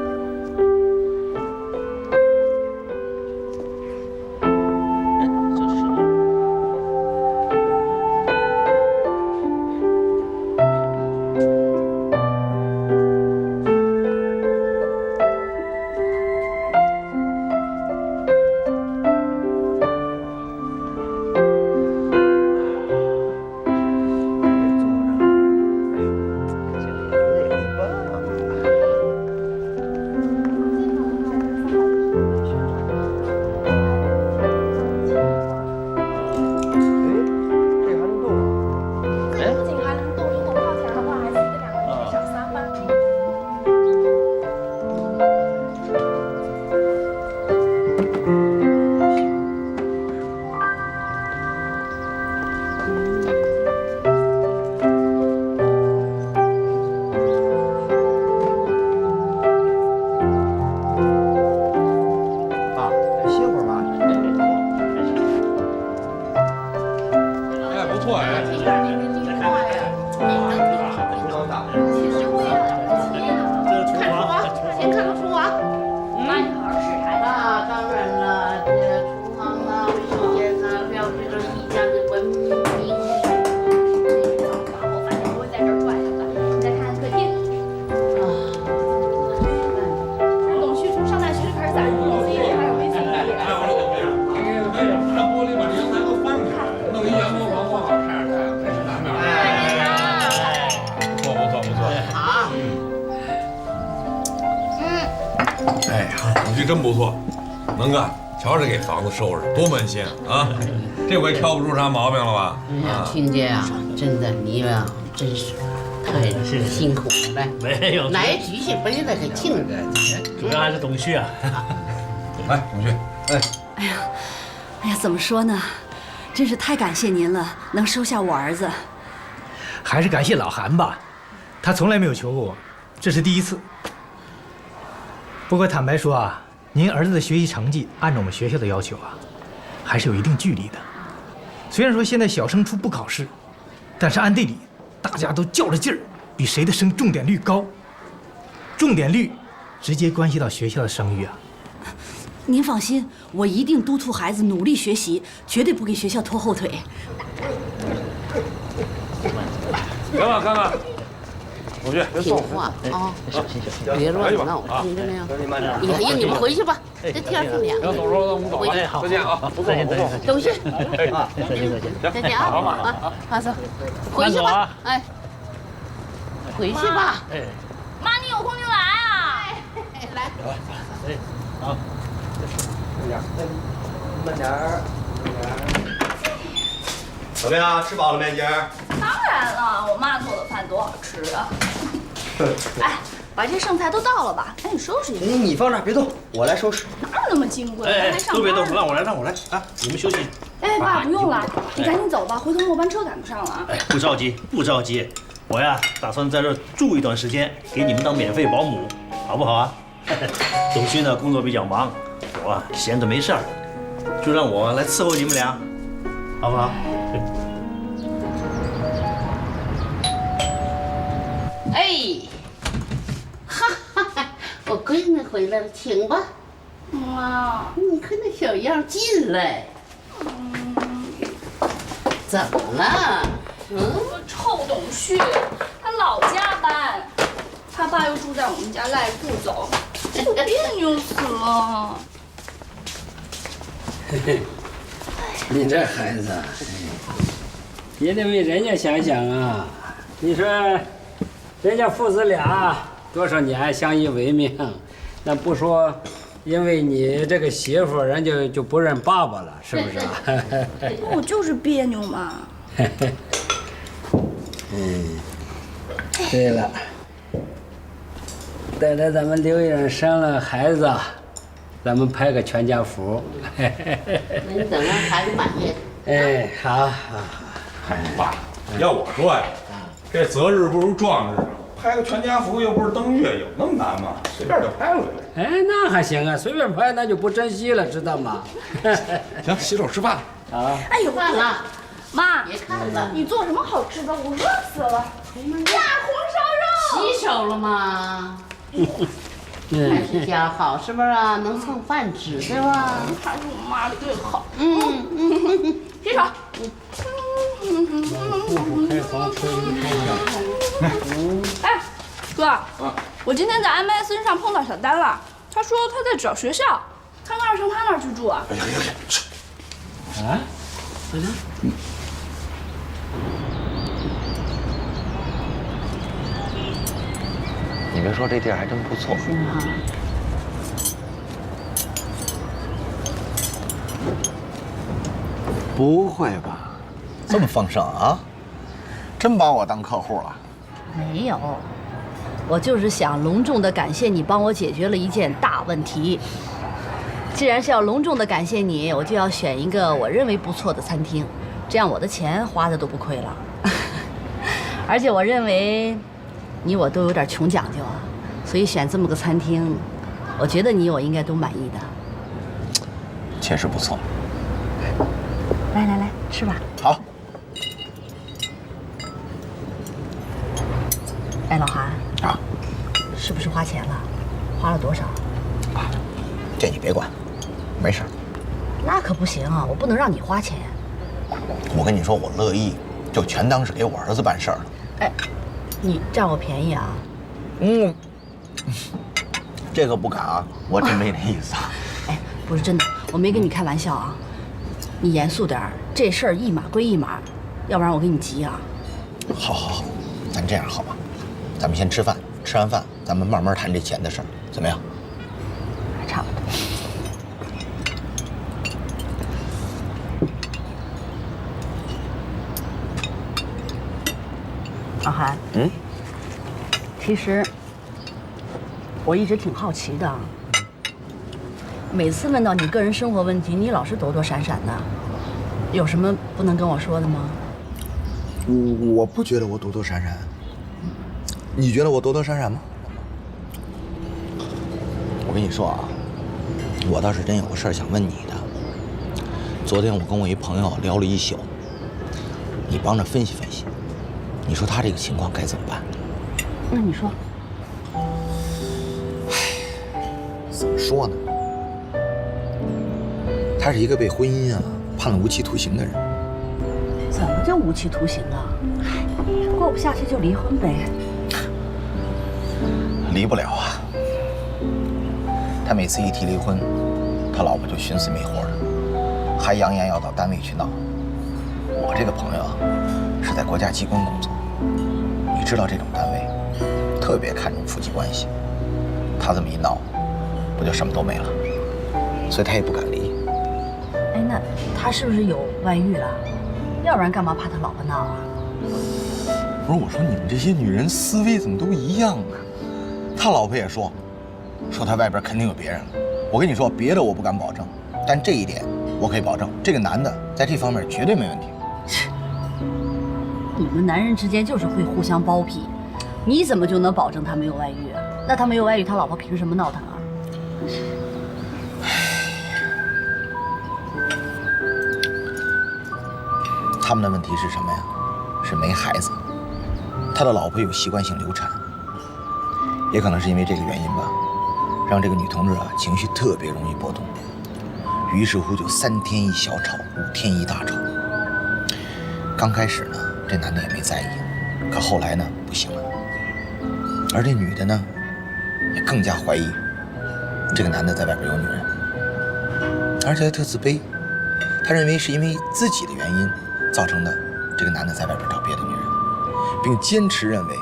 真不错，能干。瞧这给房子收拾多门心啊！这回挑不出啥毛病了吧？哎呀，亲家呀，真的你呀，真是太辛苦了。没有，来举起杯来给敬着，主要还是董旭啊。来，董旭，哎呀，怎么说呢？真是太感谢您了，能收下我儿子。还是感谢老韩吧，他从来没有求过我，这是第一次。不过坦白说啊，您儿子的学习成绩按照我们学校的要求啊，还是有一定距离的。虽然说现在小升初不考试，但是暗地里大家都较着劲儿，比谁的升重点率高。重点率直接关系到学校的声誉啊。您放心，我一定督促孩子努力学习，绝对不给学校拖后腿。行了，看看。同学，听话啊，别乱闹，听着没有？哎呀，你们回去吧，这天挺凉。要走时候我们走了，再见啊！再见，董旭，再见啊！马总，回去吧，哎，回去吧。哎，妈，你有空就来啊！来，哎，好，慢点儿。怎么样？吃饱了没，姐儿？当然了，我妈做的饭多好吃啊！哎，把这剩菜都倒了吧，赶紧收拾一下。你放这儿别动，我来收拾。哪有那么金贵？哎，还上班都别动，让我来啊！你们休息。哎，爸，不用了，你赶紧走吧，回头末班车赶不上了。哎，不着急，不着急，我呀打算在这住一段时间，给你们当免费保姆，好不好啊？董旭呢工作比较忙，我啊闲着没事儿，就让我来伺候你们俩，好不好？哎，哈哈，我闺女回来了，请吧。妈，你看那小样进来。怎么了？臭董旭，他老加班，他爸又住在我们家赖不走，我别扭死了。嘿嘿，你这孩子，也得为人家想想啊！你说，人家父子俩多少年相依为命，那不说，因为你这个媳妇，人家就不认爸爸了，是不是啊？我就是别扭嘛。对了，待着咱们刘英生了孩子，咱们拍个全家福。那你等让孩子满意。哎，好。哎，爸，要我说呀，这择日不如撞日，拍个全家福又不是登月，有那么难吗？随便就拍回来。哎，那还行啊，随便拍那就不珍惜了，知道吗？行，洗手吃饭。啊。哎呦，饭了，妈，别看了，你做什么好吃的？我饿死了。呀，红烧肉。洗手了吗？还是家好，是不是啊？能蹭饭吃，对吧？还是我妈最好。洗手。哎，哥，我今天在 MSN 上碰到小丹了，他说他在找学校，他那儿上他那儿去住啊。啊？你别说，这地儿还真不错。是啊。不会吧？这么丰盛啊？真把我当客户了？没有，我就是想隆重的感谢你帮我解决了一件大问题。既然是要隆重的感谢你，我就要选一个我认为不错的餐厅，这样我的钱花的都不亏了。而且我认为你我都有点穷讲究啊，所以选这么个餐厅，我觉得你我应该都满意的。确实不错。来来来，吃吧。好。哎，老韩啊，是不是花钱了？花了多少？啊，这你别管，没事。那可不行啊，我不能让你花钱。我跟你说，我乐意，就全当是给我儿子办事儿了。哎，你占我便宜啊？这个不敢啊，我真没那意思啊。哎，不是真的，我没跟你开玩笑啊。你严肃点儿，这事儿一码归一码，要不然我给你急啊。好，好，好，咱这样好吧？咱们先吃饭，吃完饭咱们慢慢谈这钱的事儿，怎么样？差不多。老韩，其实我一直挺好奇的。每次问到你个人生活问题，你老是躲躲闪闪的，有什么不能跟我说的吗？我不觉得我躲躲闪闪，你觉得我躲躲闪闪吗？我跟你说啊，我倒是真有个事儿想问你的。昨天我跟我一朋友聊了一宿，你帮着分析分析，你说他这个情况该怎么办？那你说。怎么说呢？他是一个被婚姻判了无期徒刑的人。怎么就无期徒刑啊？过不下去就离婚呗。离不了啊！他每次一提离婚，他老婆就寻死觅活的，还扬言要到单位去闹。我这个朋友是在国家机关工作，你知道这种单位特别看重夫妻关系，他这么一闹，不就什么都没了？所以他也不敢离。哎，那他是不是有外遇了？要不然干嘛怕他老婆闹啊？不是，我说你们这些女人思维怎么都一样啊？他老婆也说他外边肯定有别人了。我跟你说，别的我不敢保证，但这一点我可以保证，这个男的在这方面绝对没问题。你们男人之间就是会互相包庇，你怎么就能保证他没有外遇啊？那他没有外遇，他老婆凭什么闹他啊？他们的问题是什么呀？是没孩子，他的老婆有习惯性流产，也可能是因为这个原因吧，让这个女同志情绪特别容易波动，于是乎就3天一小吵，5天一大吵。刚开始呢，这男的也没在意，可后来呢，不行了，而这女的呢，也更加怀疑这个男的在外边有女人，而且还特自卑，她认为是因为自己的原因造成的这个男的在外边找别的女人，并坚持认为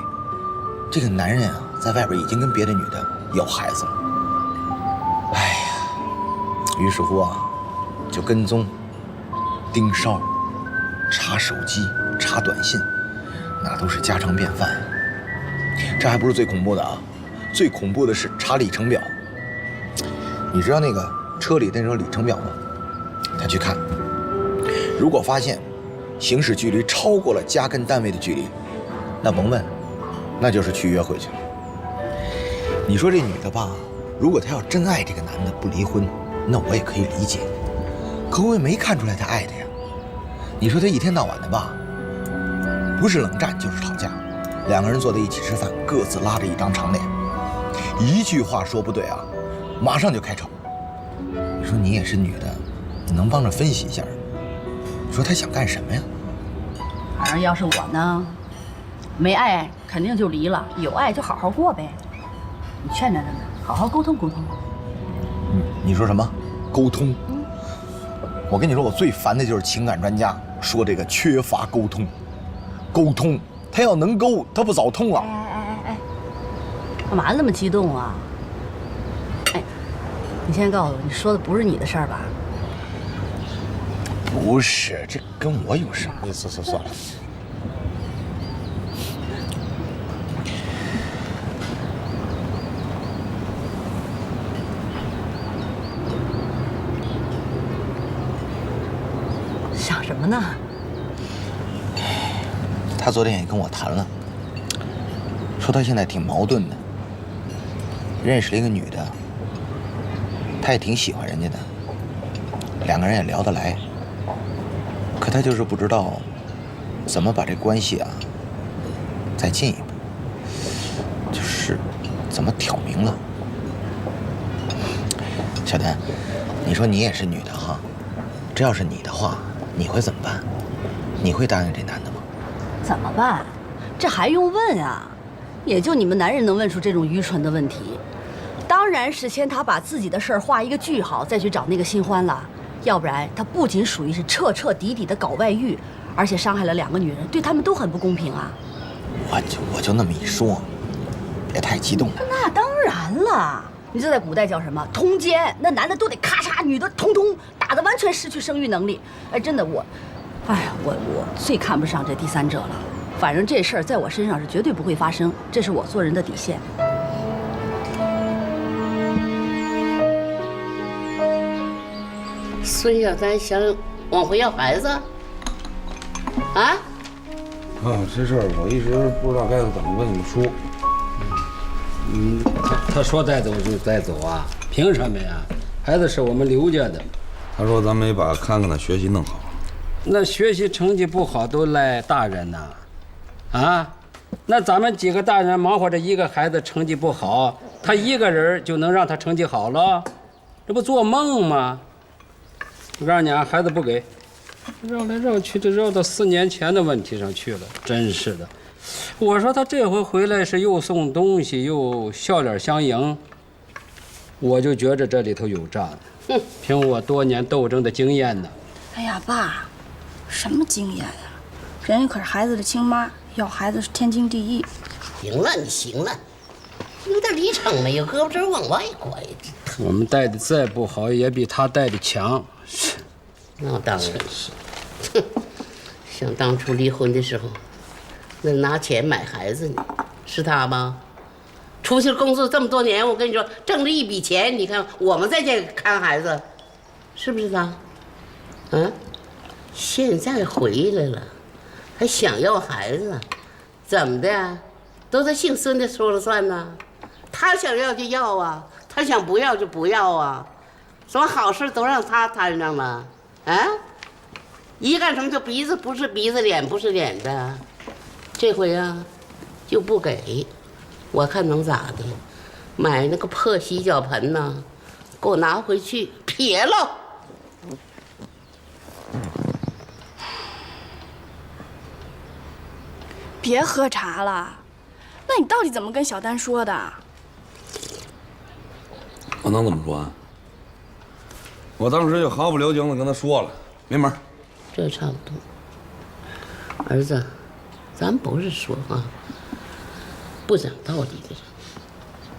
这个男人在外边已经跟别的女的有孩子了。于是乎啊，就跟踪、盯梢、查手机、查短信，那都是家常便饭。这还不是最恐怖的啊，最恐怖的是查里程表。你知道那个车里那种里程表吗？他去看，如果发现行驶距离超过了家跟单位的距离，那甭问，那就是去约会去了。你说这女的吧，如果她要真爱这个男的不离婚，那我也可以理解，可我也没看出来她爱的呀。你说她一天到晚的吧，不是冷战就是吵架，两个人坐在一起吃饭，各自拉着一张长脸，一句话说不对啊，马上就开吵。你说你也是女的，你能帮着分析一下？你说她想干什么呀？反正要是我呢，没爱肯定就离了，有爱就好好过呗。你劝劝他们，好好沟通沟通。你说什么？沟通？我跟你说，我最烦的就是情感专家说这个缺乏沟通。沟通，他要能沟，他不早通了。哎，干嘛那么激动啊？哎，你先告诉我，你说的不是你的事儿吧？不是，这跟我有什么？算了。想什么呢？他昨天也跟我谈了，说他现在挺矛盾的，认识了一个女的，他也挺喜欢人家的，两个人也聊得来，可他就是不知道怎么把这关系啊再进一步，就是怎么挑明了。小丹，你说你也是女的哈，这要是你的话，你会怎么办？你会答应这男的吗？怎么办？这还用问啊？也就你们男人能问出这种愚蠢的问题。当然是先他把自己的事儿画一个句号，再去找那个新欢了。要不然他不仅属于是彻彻底底的搞外遇，而且伤害了两个女人，对他们都很不公平啊。我就那么一说，别太激动。那当然了，你这在古代叫什么？通奸，那男的都得咔嚓，女的通通打得完全失去生育能力。哎，真的我最看不上这第三者了。反正这事儿在我身上是绝对不会发生，这是我做人的底线。孙小丹想往回要孩子？啊？这事儿我一直不知道该怎么跟你们说。他说带走就带走啊？凭什么呀？孩子是我们刘家的。他说咱没把看看的学习弄好。那学习成绩不好都赖大人呐，啊？那咱们几个大人忙活着一个孩子成绩不好，他一个人就能让他成绩好了？这不做梦吗？我告诉你啊，孩子不给，绕来绕去，就绕到4年前的问题上去了，真是的。我说他这回回来是又送东西又笑脸相迎，我就觉着这里头有诈。凭我多年斗争的经验呢。哎呀，爸，什么经验呀？人家可是孩子的亲妈，要孩子是天经地义。行了，你行了，有点里程没有，胳膊肘往外拐。我们带的再不好，也比他带的强。那当然是。哼，想当初离婚的时候，那拿钱买孩子呢，是他吗？出去工作这么多年，我跟你说，挣了一笔钱，你看我们在这看孩子，是不是他？嗯，现在回来了，还想要孩子，怎么的？都他姓孙的说了算呢？他想要就要啊，他想不要就不要啊，什么好事都让他摊上了，啊？一干什么就鼻子不是鼻子，脸不是脸的，这回啊就不给。我看能咋的？买那个破洗脚盆呢，给我拿回去撇了。别喝茶了，那你到底怎么跟小丹说的？我能怎么说啊？我当时就毫不留情的跟他说了，没门。这差不多。儿子，咱不是说啊。不讲道理的人，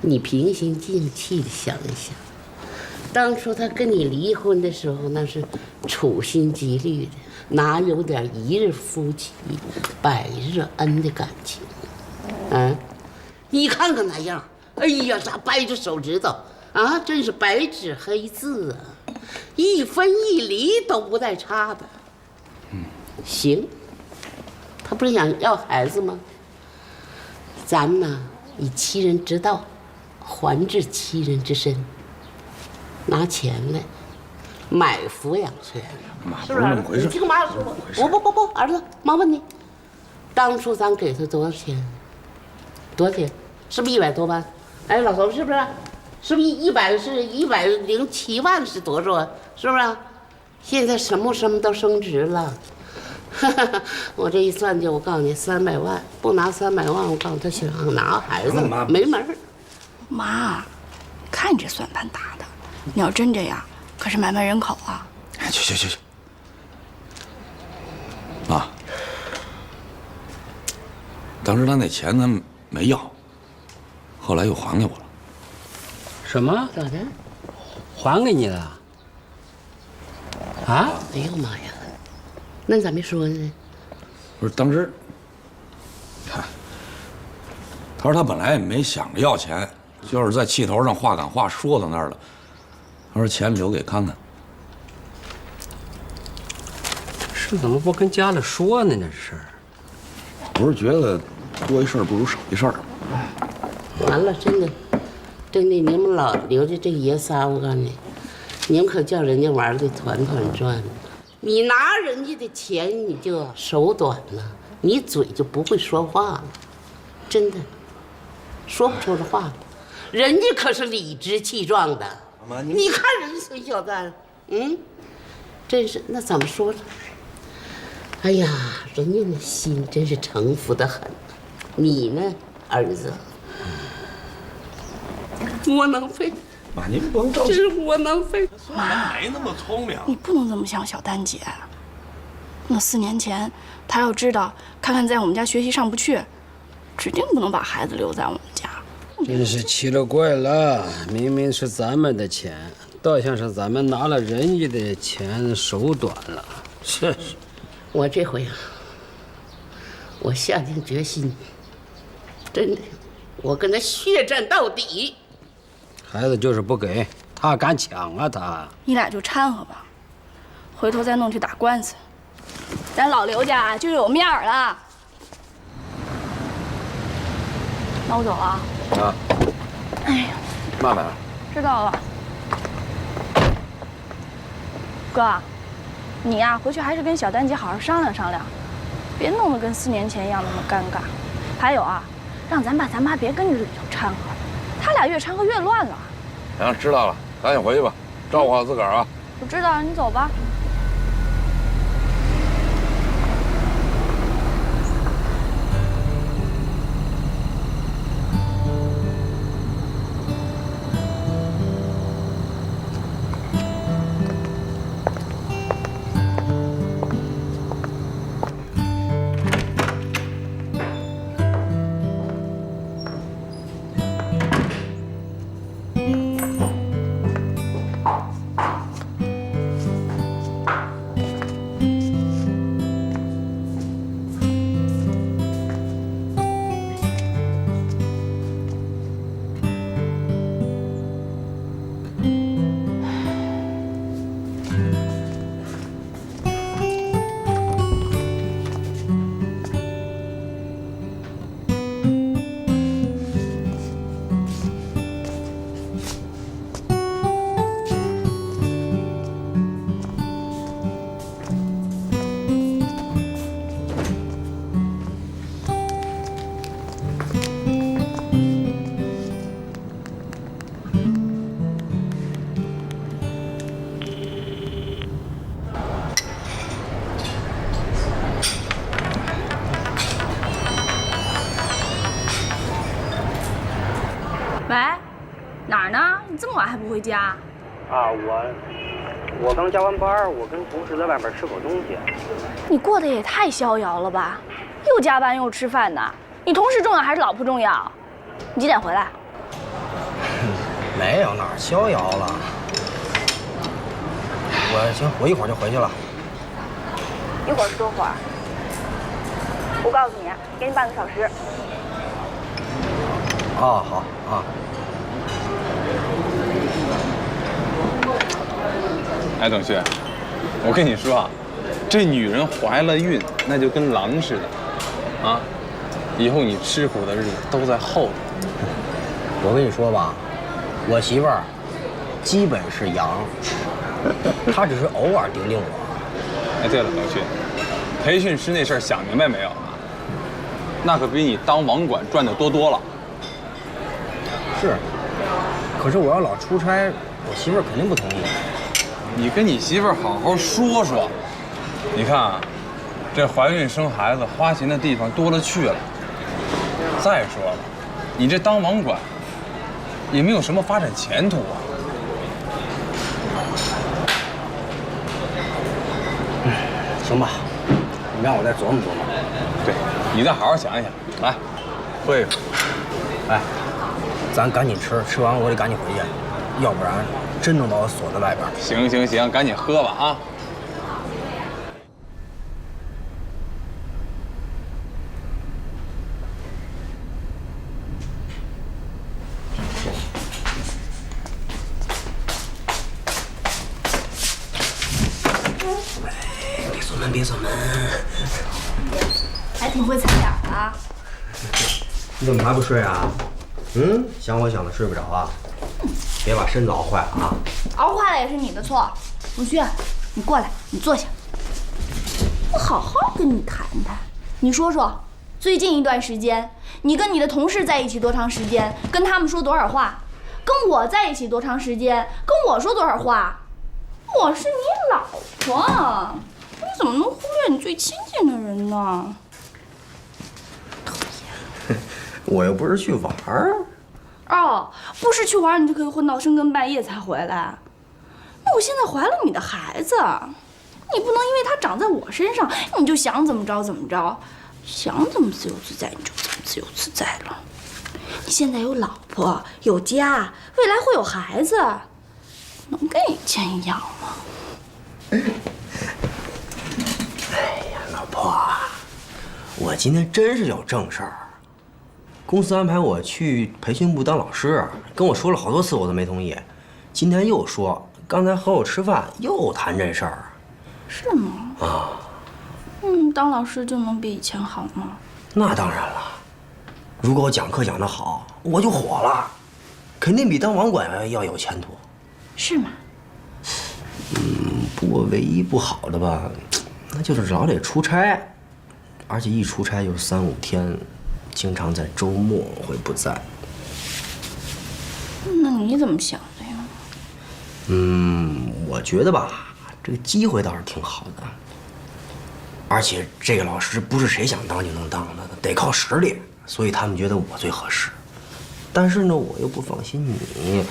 你平心静气的想一想，当初他跟你离婚的时候，那是处心积虑的，哪有点一日夫妻百日恩的感情？啊，你看看那样，哎呀，咋掰着手指头啊，真是白纸黑字啊，一分一厘都不带差的。行，他不是想要孩子吗？咱们呢，以其人之道，还治其人之身。拿钱来买抚养权，是不是那么回事？你听妈说，不，儿子，妈问你，当初咱给他多少钱？多少钱？是不是100多万？哎，老头是不是？是不是107万是多少？是不是？现在什么都升值了。我这一算就，我告诉你，300万，不拿300万，我告诉他想拿孩子没门儿。妈，看你这算盘打的。你要真这样，可是买卖人口啊！哎，去！妈，当时他那钱咱没要，后来又还给我了。什么？咋的？还给你了？啊？哎呦妈呀！那你咋没说呢？不是当时，看，他说他本来也没想着要钱，就是在气头上话赶话说到那儿了。他说钱留给康康。是怎么不跟家里说呢？这事儿，不是觉得多一事不如少一事儿吗？完了，真的，你们老留着这爷仨，我告诉你，你们可叫人家玩的团团转。你拿人家的钱，你就手短了，你嘴就不会说话了，真的，说不出这话了。人家可是理直气壮的。你看人家孙小干，真是那怎么说呢？哎呀，人家那心真是诚服的很。你呢，儿子？窝囊废。妈，您甭着急，真是窝囊废。妈，没那么聪明。你不能这么想小丹姐。那4年前，她要知道看看在我们家学习上不去，指定不能把孩子留在我们家。真是奇了怪了！明明是咱们的钱，倒像是咱们拿了人家的钱手短了。是，我这回啊，我下定决心，真的，我跟他血战到底。孩子就是不给，他敢抢啊他！你俩就掺和吧，回头再弄去打官司，咱老刘家就有面儿了。那我走了啊。啊，哎呀，嘛来了？知道了。哥，你呀，回去还是跟小丹姐好好商量商量，别弄得跟4年前一样那么尴尬。还有啊，让咱爸咱妈别跟着里头掺和，他俩越掺和越乱了。行，知道了，赶紧回去吧，照顾好自个儿啊。我知道了，你走吧。喂，哪儿呢？你这么晚还不回家？啊，我刚加完班，我跟同事在外边吃口东西。你过得也太逍遥了吧？又加班又吃饭的，你同事重要还是老婆重要？你几点回来？没有哪儿逍遥了，我一会儿就回去了。一会儿是多会儿？我告诉你，给你半个小时。啊，好啊。哎，董旭，我跟你说啊，这女人怀了孕，那就跟狼似的，啊，以后你吃苦的日子都在后头。我跟你说吧，我媳妇儿基本是羊，她只是偶尔顶顶我。哎，对了，董旭，培训师那事儿想明白没有啊？那可比你当网管赚的多多了。是，可是我要老出差，我媳妇儿肯定不同意。你跟你媳妇儿好好说说。你看啊，这怀孕生孩子花钱的地方多了去了。再说了，你这当网管也没有什么发展前途啊。行吧，你让我再琢磨琢磨。对，你再好好想一想。来，喝一口。哎，咱赶紧吃，吃完我得赶紧回去，要不然真能把我锁在外边。行行行，赶紧喝吧啊！别锁门，别锁门。还挺会踩点的啊。你怎么还不睡啊？想我想的睡不着啊？别把身子熬坏了啊！熬坏了也是你的错。董旭，你过来，你坐下。我好好跟你谈谈。你说说，最近一段时间，你跟你的同事在一起多长时间？跟他们说多少话？跟我在一起多长时间？跟我说多少话？我是你老婆，你怎么能忽略你最亲近的人呢？我又不是去玩儿。哦，不是去玩，你就可以混到深更半夜才回来。那我现在怀了你的孩子，你不能因为他长在我身上，你就想怎么着怎么着，想怎么自由自在你就怎么自由自在了。你现在有老婆有家，未来会有孩子，能跟以前一样吗？哎呀，老婆，我今天真是有正事儿。公司安排我去培训部当老师，跟我说了好多次，我都没同意。今天又说，刚才和我吃饭又谈这事儿。是吗？啊。当老师就能比以前好吗？那当然了。如果我讲课讲得好，我就火了，肯定比当网管要有前途。是吗？不过唯一不好的吧，那就是老得出差，而且一出差就3、5天。经常在周末会不在。那你怎么想的呀？我觉得吧，这个机会倒是挺好的，而且这个老师不是谁想当就能当的，得靠实力，所以他们觉得我最合适。但是呢，我又不放心你，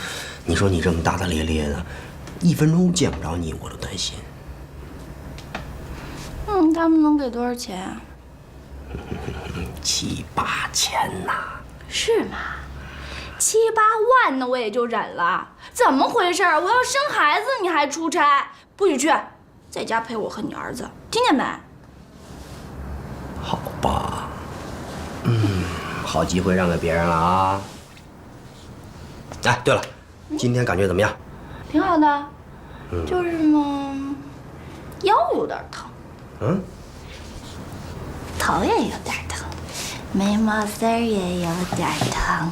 你说你这么大大咧咧的，1分钟见不着你我都担心。他们能给多少钱啊？7、8千呐。是吗？7、8万，那我也就忍了。怎么回事？我要生孩子你还出差？不许去，在家陪我和你儿子，听见没？好吧，好机会让给别人了啊。哎，对了，今天感觉怎么样？挺好的，就是呢，腰有点疼。头也有点疼，眉毛丝儿也有点疼。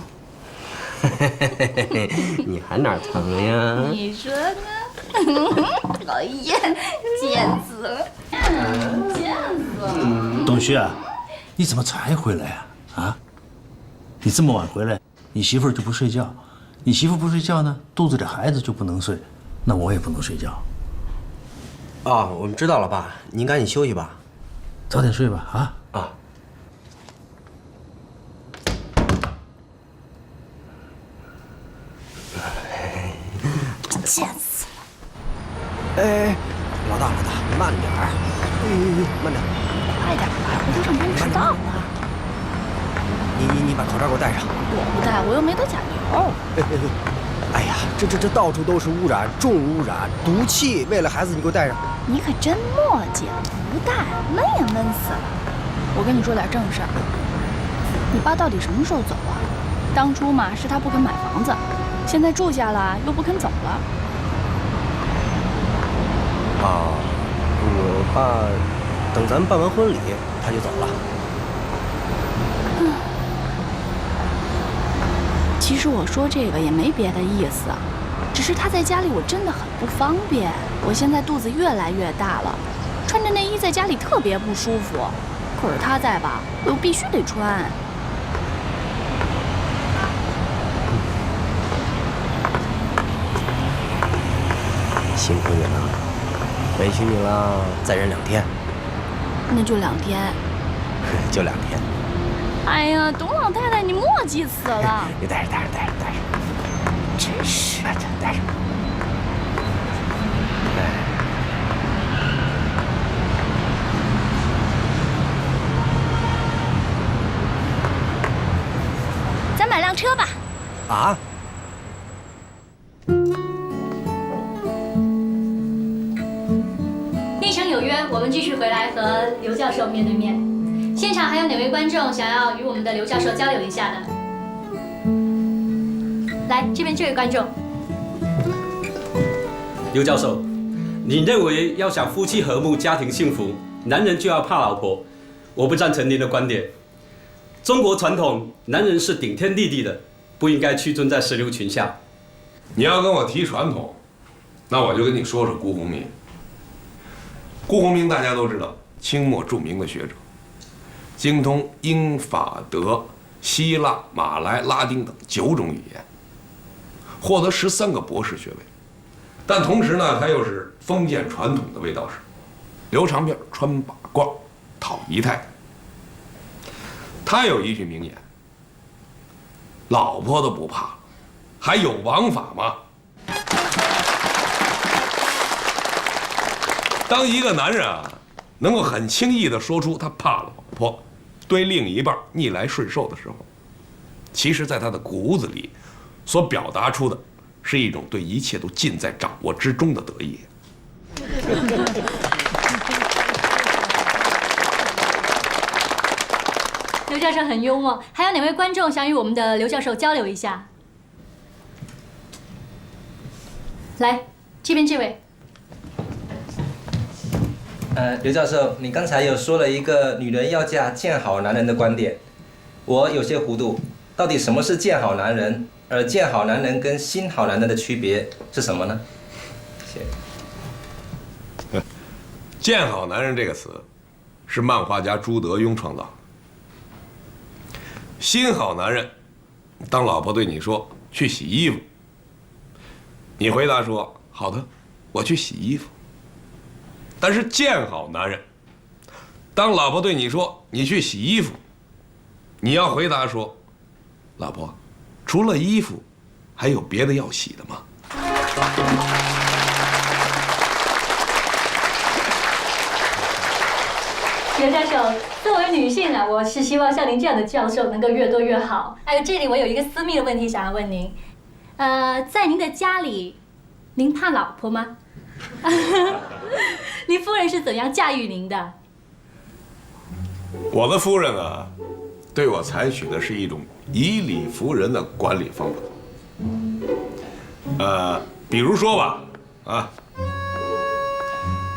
你还哪儿疼呀？你说呢？讨厌，贱死了，贱死了。董旭啊，你怎么才回来呀？啊，你这么晚回来，你媳妇儿就不睡觉，你媳妇不睡觉呢，肚子里孩子就不能睡，那我也不能睡觉。我们知道了，爸，您赶紧休息吧。早点睡吧，啊。贱死了！哎，老大，慢点儿，慢点，快点吧，回头上班迟到了。你把口罩给我戴上。我不戴，我又没得甲流。哎呀，这到处都是污染，重污染，毒气。为了孩子，你给我带上。你可真磨叽，不带闷也闷死了。我跟你说点正事儿，你爸到底什么时候走啊？当初嘛是他不肯买房子，现在住下了又不肯走了。啊，我爸等咱们办完婚礼他就走了。其实我说这个也没别的意思，只是他在家里我真的很不方便。我现在肚子越来越大了，穿着内衣在家里特别不舒服。可是他在吧，我又必须得穿。辛苦你了，委屈你了，再忍2天。那就2天。就2天。哎呀，董老太太，你磨叽死了！你带上。真是的，带上。咱买辆车吧。啊？一诚有约，我们继续回来和刘教授面对面。现场还有哪位观众想要与我们的刘教授交流一下的？来，这边这位观众。刘教授，你认为要想夫妻和睦、家庭幸福，男人就要怕老婆？我不赞成您的观点。中国传统，男人是顶天立地的，不应该屈尊在石榴裙下。你要跟我提传统，那我就跟你说说辜鸿铭。辜鸿铭大家都知道，清末著名的学者，精通英法德、希腊、马来、拉丁等9种语言，获得13个博士学位。但同时呢，他又是封建传统的卫道士，留长辫、穿把褂、讨姨太太。他有一句名言：“老婆都不怕，还有王法吗？”当一个男人啊，能够很轻易地说出他怕老婆，对另一半逆来顺受的时候，其实在他的骨子里所表达出的是一种对一切都尽在掌握之中的得意。刘教授很幽默，还有哪位观众想与我们的刘教授交流一下？来，这边这位。刘教授，你刚才有说了一个女人要嫁见好男人的观点，我有些糊涂。到底什么是见好男人？而见好男人跟新好男人的区别是什么呢？谢谢。见好男人这个词，是漫画家朱德庸创造的。新好男人，当老婆对你说去洗衣服，你回答说好的，我去洗衣服。但是见好男人，当老婆对你说你去洗衣服，你要回答说，老婆，除了衣服，还有别的要洗的吗？刘教授，作为女性呢，我是希望像您这样的教授能够越多越好。还有这里我有一个私密的问题想要问您，在您的家里，您怕老婆吗？您夫人是怎样驾驭您的？我的夫人啊，对我采取的是一种以理服人的管理方法。比如说吧，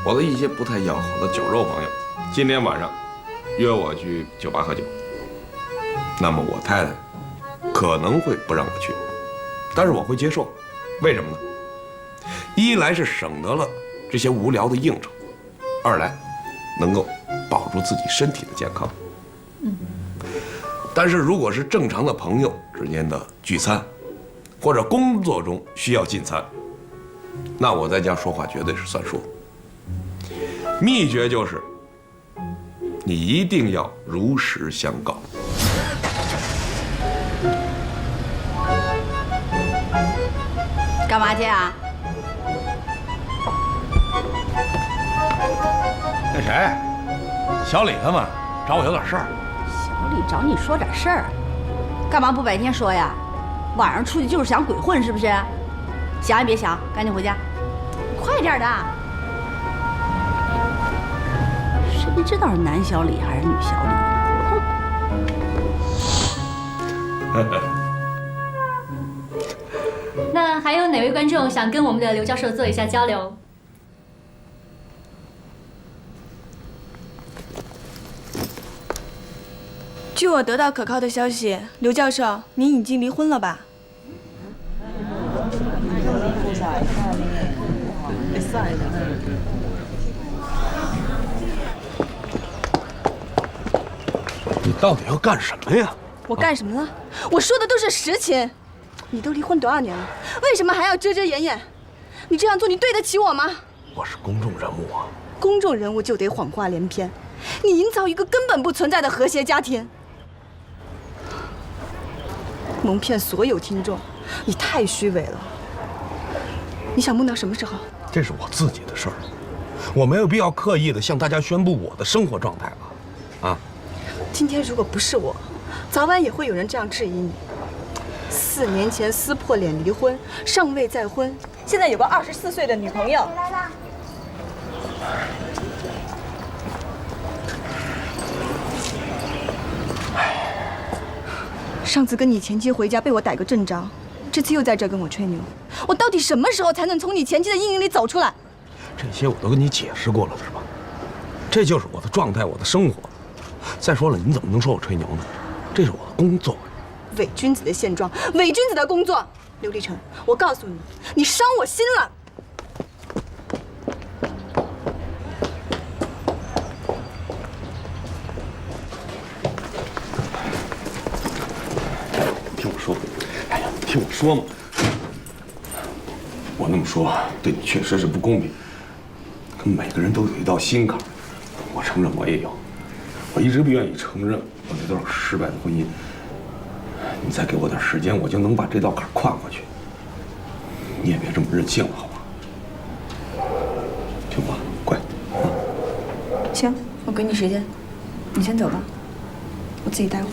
我的一些不太要好的酒肉朋友，今天晚上约我去酒吧喝酒，那么我太太可能会不让我去，但是我会接受。为什么呢？一来是省得了这些无聊的应酬，二来能够保住自己身体的健康。但是如果是正常的朋友之间的聚餐，或者工作中需要进餐，那我在家说话绝对是算数。秘诀就是，你一定要如实相告。干嘛去啊？那谁，小李他们找我有点事儿。小李找你说点事儿，干嘛不白天说呀？晚上出去就是想鬼混是不是？想也别想，赶紧回家，快点的。谁知道是男小李还是女小李？那还有哪位观众想跟我们的刘教授做一下交流？据我得到可靠的消息，刘教授，您已经离婚了吧？你到底要干什么呀？我干什么了？我说的都是实情。你都离婚多少年了，为什么还要遮遮掩掩？你这样做，你对得起我吗？我是公众人物啊。公众人物就得谎话连篇，你营造一个根本不存在的和谐家庭，蒙骗所有听众，你太虚伪了。你想蒙到什么时候？这是我自己的事儿，我没有必要刻意的向大家宣布我的生活状态吧？啊？今天如果不是我，早晚也会有人这样质疑你。4年前撕破脸离婚，尚未再婚，现在有个24岁的女朋友。来啦！上次跟你前妻回家被我逮个正着，这次又在这跟我吹牛，我到底什么时候才能从你前妻的阴影里走出来？这些我都跟你解释过了，是吧？这就是我的状态，我的生活。再说了，你怎么能说我吹牛呢？这是我的工作。伪君子的现状，伪君子的工作。刘立成，我告诉你，你伤我心了。听我说，哎呀，你听我说嘛。我那么说对你确实是不公平，可每个人都有一道心坎，我承认我也有。我一直不愿意承认我那段失败的婚姻。你再给我点时间，我就能把这道坎跨过去。你也别这么任性了，好吧？听话，乖。行，我给你时间，你先走吧，我自己待会儿。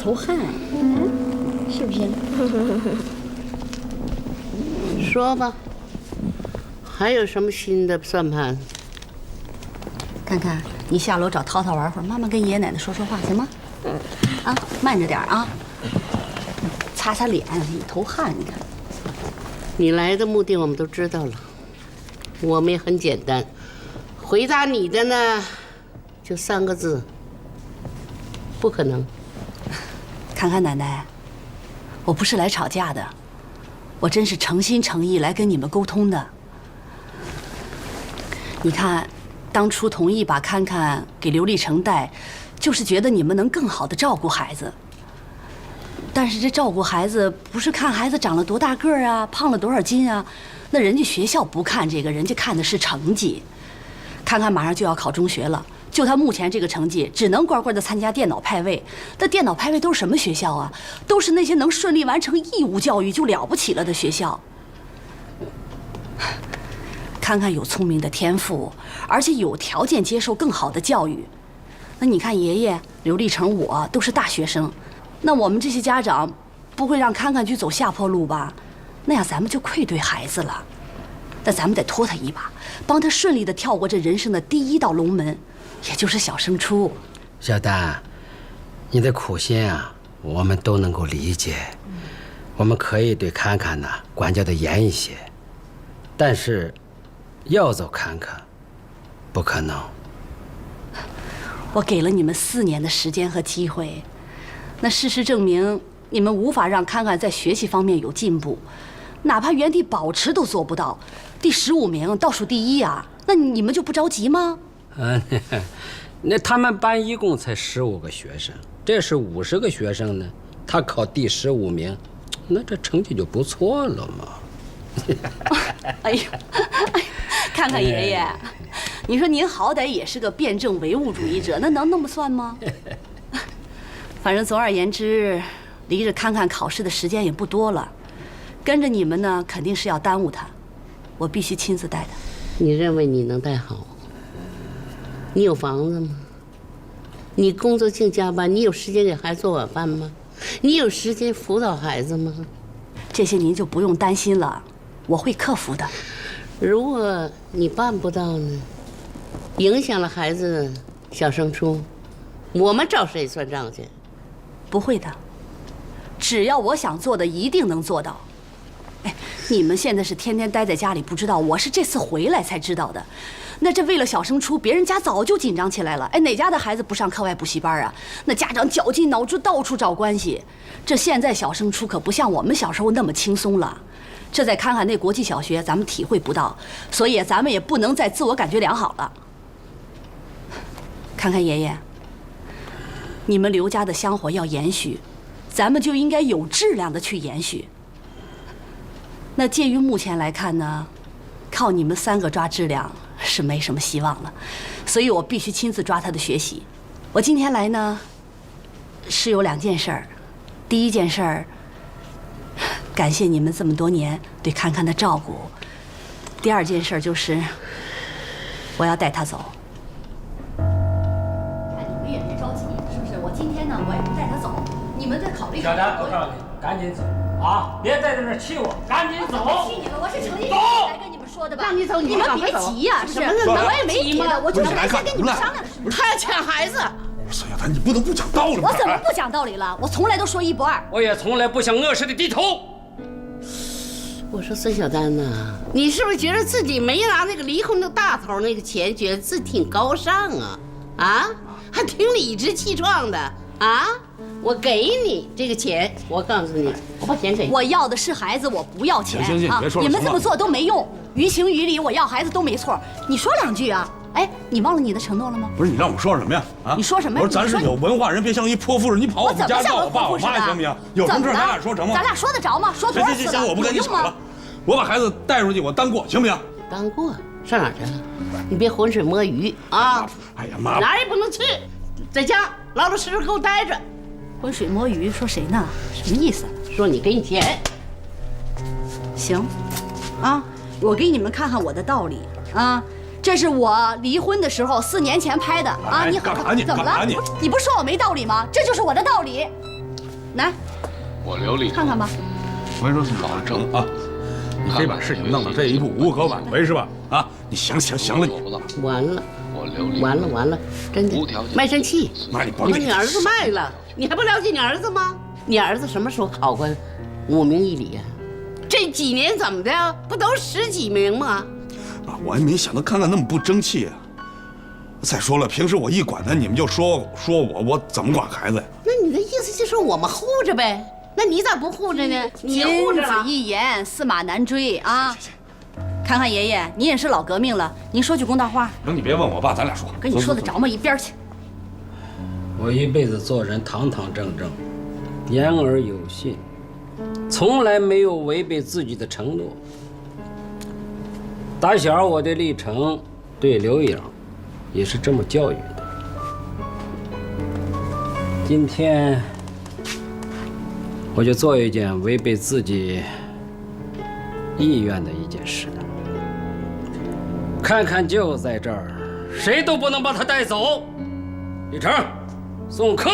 头汗，是不是？说吧，还有什么新的算盘？看看，你下楼找涛涛玩会儿，妈妈跟爷爷奶奶说说话，行吗？啊，慢着点啊，擦擦脸，你头汗，你看。你来的目的我们都知道了，我们也很简单，回答你的呢，就3个字：不可能。看看奶奶，我不是来吵架的，我真是诚心诚意来跟你们沟通的。你看，当初同意把侃侃给刘立成带，就是觉得你们能更好的照顾孩子。但是这照顾孩子不是看孩子长了多大个儿啊，胖了多少斤啊，那人家学校不看这个，人家看的是成绩。看看马上就要考中学了，就他目前这个成绩，只能乖乖的参加电脑派位。那电脑派位都是什么学校啊？都是那些能顺利完成义务教育就了不起了的学校。看看有聪明的天赋，而且有条件接受更好的教育。那你看爷爷、刘立成，我都是大学生，那我们这些家长不会让看看去走下坡路吧？那样咱们就愧对孩子了。那咱们得拖他一把，帮他顺利地跳过这人生的第一道龙门，也就是小升初。小丹，你的苦心啊，我们都能够理解。我们可以对侃侃呢管教的严一些，但是要走侃侃，不可能。我给了你们4年的时间和机会，那事实证明，你们无法让侃侃在学习方面有进步，哪怕原地保持都做不到。第15名，倒数第1啊！那你们就不着急吗？那他们班一共才15个学生，这是50个学生呢，他考第15名，那这成绩就不错了嘛。哎呀，看看爷爷，你说您好歹也是个辩证唯物主义者，那能那么算吗？反正总而言之，离着侃侃考试的时间也不多了，跟着你们呢，肯定是要耽误他。我必须亲自带他。你认为你能带好？你有房子吗？你工作净加班，你有时间给孩子做晚饭吗？你有时间辅导孩子吗？这些您就不用担心了，我会克服的。如果你办不到呢，影响了孩子小升初，我们找谁算账去？不会的，只要我想做的，一定能做到。哎，你们现在是天天待在家里不知道，我是这次回来才知道的。那这为了小升初，别人家早就紧张起来了。哎，哪家的孩子不上课外补习班啊？那家长绞尽脑汁到处找关系。这现在小升初可不像我们小时候那么轻松了。这再看看那国际小学，咱们体会不到，所以咱们也不能再自我感觉良好了。看看爷爷，你们刘家的香火要延续，咱们就应该有质量的去延续。那介于目前来看呢，靠你们3个抓质量是没什么希望了，所以我必须亲自抓他的学习。我今天来呢，是有2件事儿。第一件事儿，感谢你们这么多年对侃侃的照顾。第2件事就是，我要带他走。你们也别着急，是不是？我今天呢，我也不带他走，你们再考虑。小丹，我告诉你，赶紧走。啊！别在这气我，赶紧走！我气你了，我是诚心实意来跟你们说的吧。让你走，你们别急呀，是不是？我也没急的，我就是来先跟你们商量的。他要抢孩子。孙小丹，你不能不讲道理。我怎么不讲道理了？我从来都说1不2。我也从来不向恶势力低头。我说孙小丹呐，你是不是觉得自己没拿那个离婚的大头那个钱，觉得自己挺高尚啊？啊，还挺理直气壮的啊？我给你这个钱，我告诉你，我把钱给你。我要的是孩子，我不要钱。行，别说了。你们这么做都没用，于情于理，我要孩子都没错。你说2句啊？哎，你忘了你的承诺了吗？不是，你让我说什么呀？啊？你说什么呀？我说咱是有文化人，别像一泼妇人。你跑我们家告我爸我妈行不行？有什么事咱俩说成吗？咱俩说得着吗？说多少次了？行，我不跟你吵了。我把孩子带出去，我单过，行不行？单过？上哪儿去了？你别浑水摸鱼啊！哎呀妈！哪儿也不能去，在家老老实实给我待着。浑水摸鱼，说谁呢？什么意思？说你给你钱。行，啊，我给你们看看我的道理啊。这是我离婚的时候4年前拍的啊。你干嘛你？怎么了？你不是说我没道理吗？这就是我的道理。来，我刘丽看看吧。我跟你说，老郑啊，你非把事情弄到这一步，无可挽回是吧？啊，你行了你。完了。完了，真的卖身契，妈，你甭把你儿子卖了，你还不了解你儿子吗？你儿子什么时候考过5名1理啊？这几年怎么的，不都10几名吗？妈，我还没想到看看那么不争气啊！再说了，平时我一管他，你们就说我怎么管孩子呀？那你的意思就是我们护着呗？那你咋不护着呢？你护着了。君子一言，驷马难追啊！看看爷爷，你也是老革命了，您说句公道话。行，你别问我爸，咱俩说。跟你说得着吗？一边去。我一辈子做人堂堂正正，言而有信，从来没有违背自己的承诺。打小我对立成、对刘颖也是这么教育的。今天我就做一件违背自己意愿的一件事，看看就在这儿，谁都不能把他带走。立成，送客。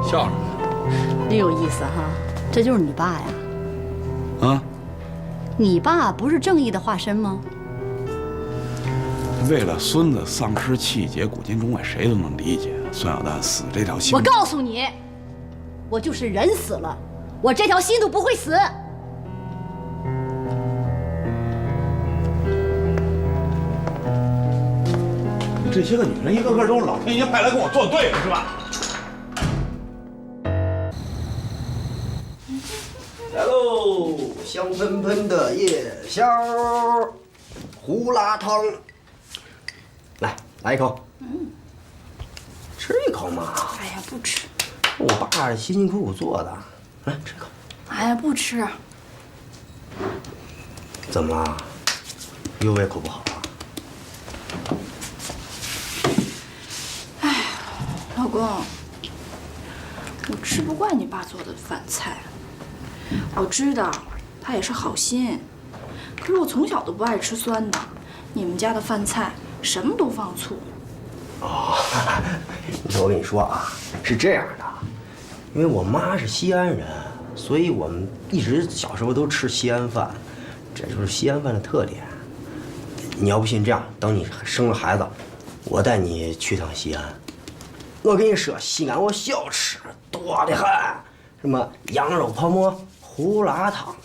笑什么？真有意思哈，这就是你爸呀？啊？你爸不是正义的化身吗？为了孙子丧失气节，古今中外谁都能理解。孙小蛋死这条心，我告诉你，我就是人死了，我这条心都不会死。这些个女人一个个都是老天爷派来跟我作对的，是吧？来喽，香喷喷的夜宵，胡辣汤。来一口。吃一口嘛。哎呀，不吃。我爸辛辛苦苦做的，来吃一口。哎呀，不吃。怎么了？又胃口不好啊？哎，老公，我吃不惯你爸做的饭菜。我知道他也是好心，可是我从小都不爱吃酸的。你们家的饭菜什么都放醋。哦，我跟你说啊，是这样的，因为我妈是西安人，所以我们一直小时候都吃西安饭，这就是西安饭的特点。你要不信，这样，等你生了孩子，我带你去趟西安。我跟你说，西安我小吃多得很，什么羊肉泡馍、胡辣汤、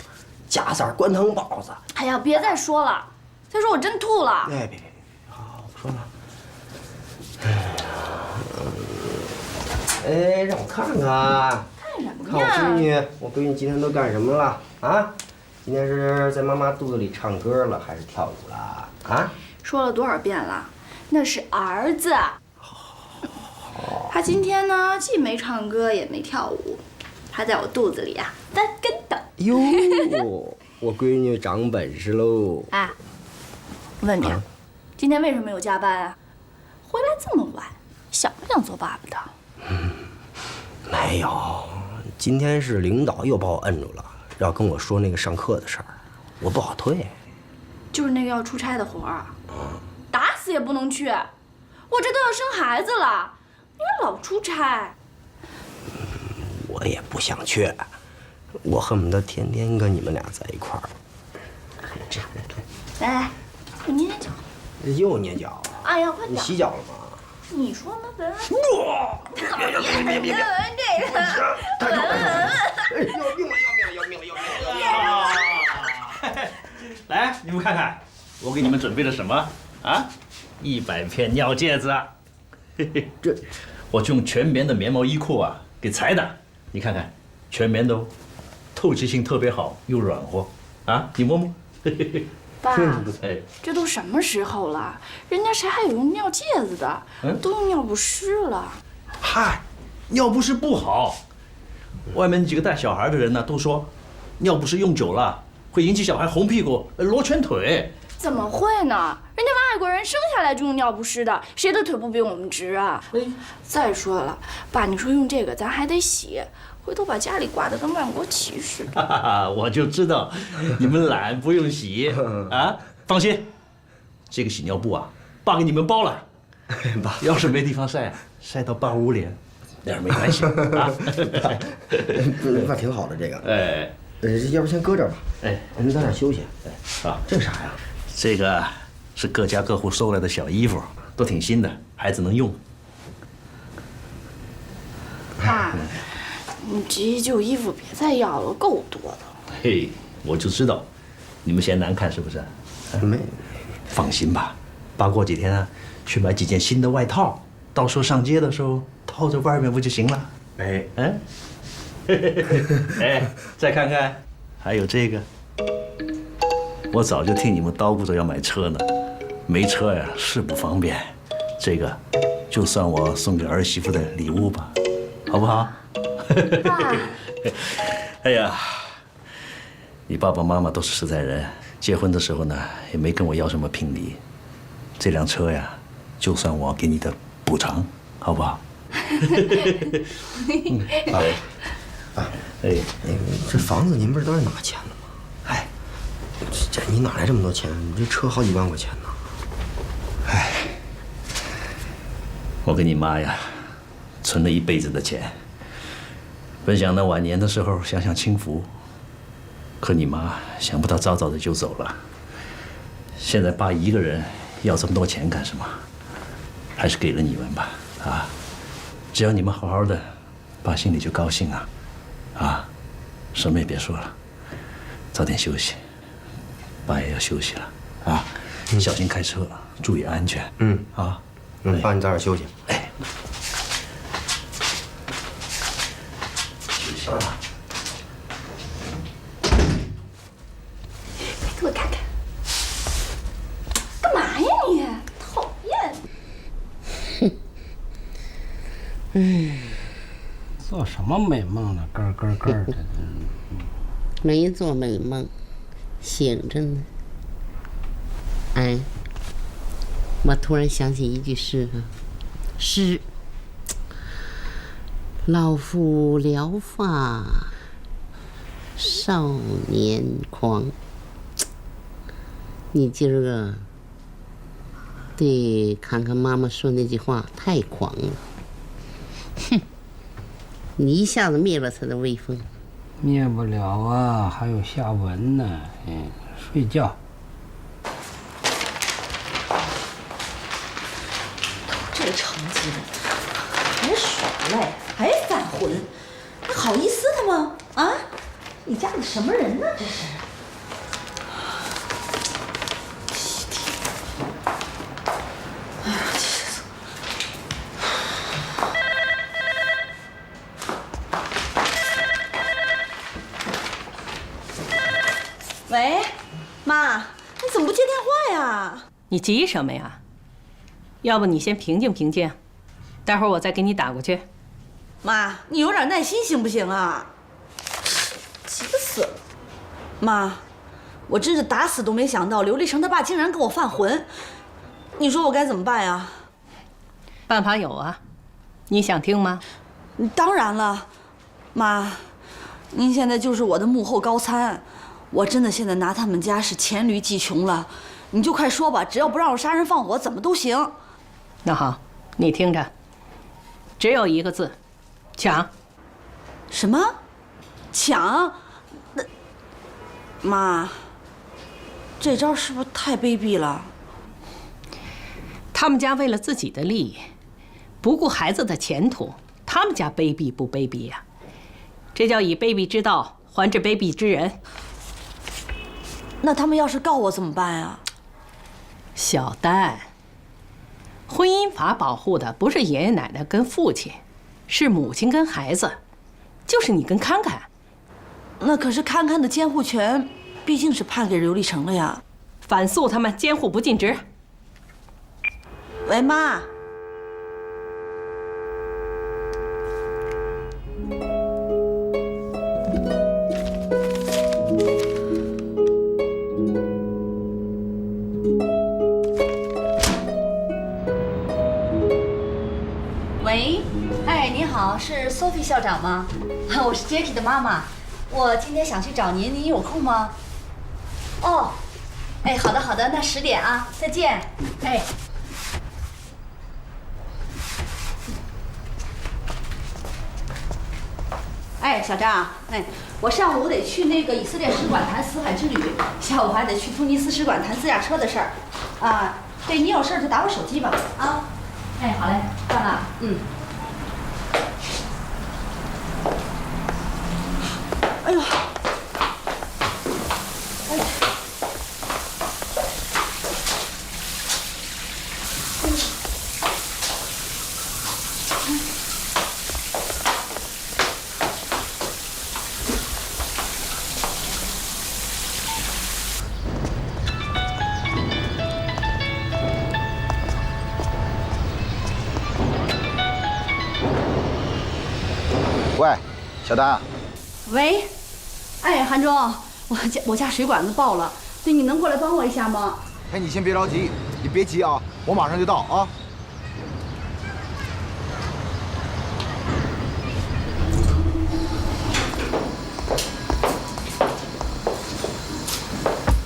夹丝灌汤包子。哎呀，别再说了，再说我真吐了。哎，别，好，不说了。哎，让我看看。看什么呀？看我闺女今天都干什么了啊？今天是在妈妈肚子里唱歌了，还是跳舞了啊？说了多少遍了，那是儿子。他今天呢，既没唱歌也没跳舞，他在我肚子里啊翻跟斗。哟，我闺女长本事喽！哎，我问你，今天为什么有加班啊？回来这么晚，想不想做爸爸的？没有，今天是领导又把我摁住了，要跟我说那个上课的事儿，我不好退。就是那个要出差的活儿，打死也不能去。我这都要生孩子了，你还老出差。我也不想去，我恨不得天天跟你们俩在一块儿。这样，来，我捏捏脚。又捏脚？哎呀，快点！你洗脚了吗？你说呢，本？别！太臭了！要命了！来，你们看看，我给你们准备了什么啊？100片尿戒指啊！嘿嘿，这我用全棉的棉毛衣裤啊给裁的，你看看，全棉的哦，透气性特别好，又软和啊，你摸摸。嘿嘿嘿。爸，这都什么时候了？人家谁还有用尿戒指的？都用尿不湿了。嗨，尿不湿不好。外面几个带小孩的人呢，都说尿不湿用久了会引起小孩红屁股、罗圈腿。怎么会呢？人家外国人生下来就用尿不湿的，谁的腿不比我们直啊？再说了，爸，你说用这个咱还得洗，回头把家里挂得跟万国旗似的。我就知道你们懒，不用洗啊。放心，这个洗尿布啊，爸给你们包了。爸，要是没地方晒，晒到爸捂脸，那没关系啊。那挺好的这个。哎，要不先搁这儿吧。哎，您在那儿休息。哎，啊，这是啥呀？这个是各家各户收来的小衣服，都挺新的，孩子能用。爸，你这些旧衣服别再要了，够多的。嘿，我就知道，你们嫌难看是不是？没，放心吧，爸过几天啊，去买几件新的外套，到时候上街的时候套在外面不就行了？哎，哎，再看看，还有这个，我早就替你们叨咕着要买车呢，没车呀是不方便，这个就算我送给儿媳妇的礼物吧，好不好？爸，哎呀，你爸爸妈妈都是实在人，结婚的时候呢也没跟我要什么聘礼，这辆车呀，就算我给你的补偿，好不好？爸，那个这房子您不是都是拿钱的吗？哎，这你哪来这么多钱？你这车好几万块钱呢。哎，我跟你妈呀，存了一辈子的钱，本想呢晚年的时候享享清福，可你妈想不到早早的就走了。现在爸一个人要这么多钱干什么？还是给了你们吧，啊，只要你们好好的，爸心里就高兴啊。啊，什么也别说了，早点休息，爸也要休息了啊！小心开车，注意安全。啊，爸你早点休息。哎，休息吧。给我看看，干嘛呀你？讨厌！做什么美梦呢？咯咯咯的。没做美梦，醒着呢。哎，我突然想起一句诗啊，诗：老夫聊发少年狂。你今儿个对康康妈妈说那句话太狂了，哼！你一下子灭了他的威风。灭不了啊，还有下文呢。睡觉。这成绩了，还耍赖，还犯浑，你好意思的吗？啊，你家里什么人呢？这是。哎呀，气死我！喂，妈，你怎么不接电话呀？你急什么呀？要不你先平静平静，待会儿我再给你打过去。妈，你有点耐心行不行啊？急死了！妈，我真是打死都没想到刘立成他爸竟然跟我犯浑，你说我该怎么办呀？办法有啊，你想听吗？当然了，妈，您现在就是我的幕后高参。我真的现在拿他们家是黔驴技穷了，你就快说吧，只要不让我杀人放火，怎么都行。那好，你听着，只有一个字，抢。什么？抢？那妈，这招是不是太卑鄙了？他们家为了自己的利益，不顾孩子的前途，他们家卑鄙不卑鄙呀？这叫以卑鄙之道还治卑鄙之人。那他们要是告我怎么办呀？小丹，婚姻法保护的不是爷爷奶奶跟父亲，是母亲跟孩子，就是你跟侃侃。那可是侃侃的监护权毕竟是判给刘立成了呀。反诉他们监护不尽职。喂，妈。喂，哎，您好，是 Sophie 校长吗？我是 Jackie 的妈妈，我今天想去找您，您有空吗？哦，哎，好的好的，那10点啊，再见。哎。哎，小张，哎，我上午得去那个以色列使馆谈死海之旅，下午还得去突尼斯使馆谈自驾车的事儿，啊，对你有事就打我手机吧，啊。哎，好嘞，断了。哎呦，哎，小丹。喂，哎，韩忠，我家水管子爆了，对，你能过来帮我一下吗？哎，你先别着急，你别急啊，我马上就到啊。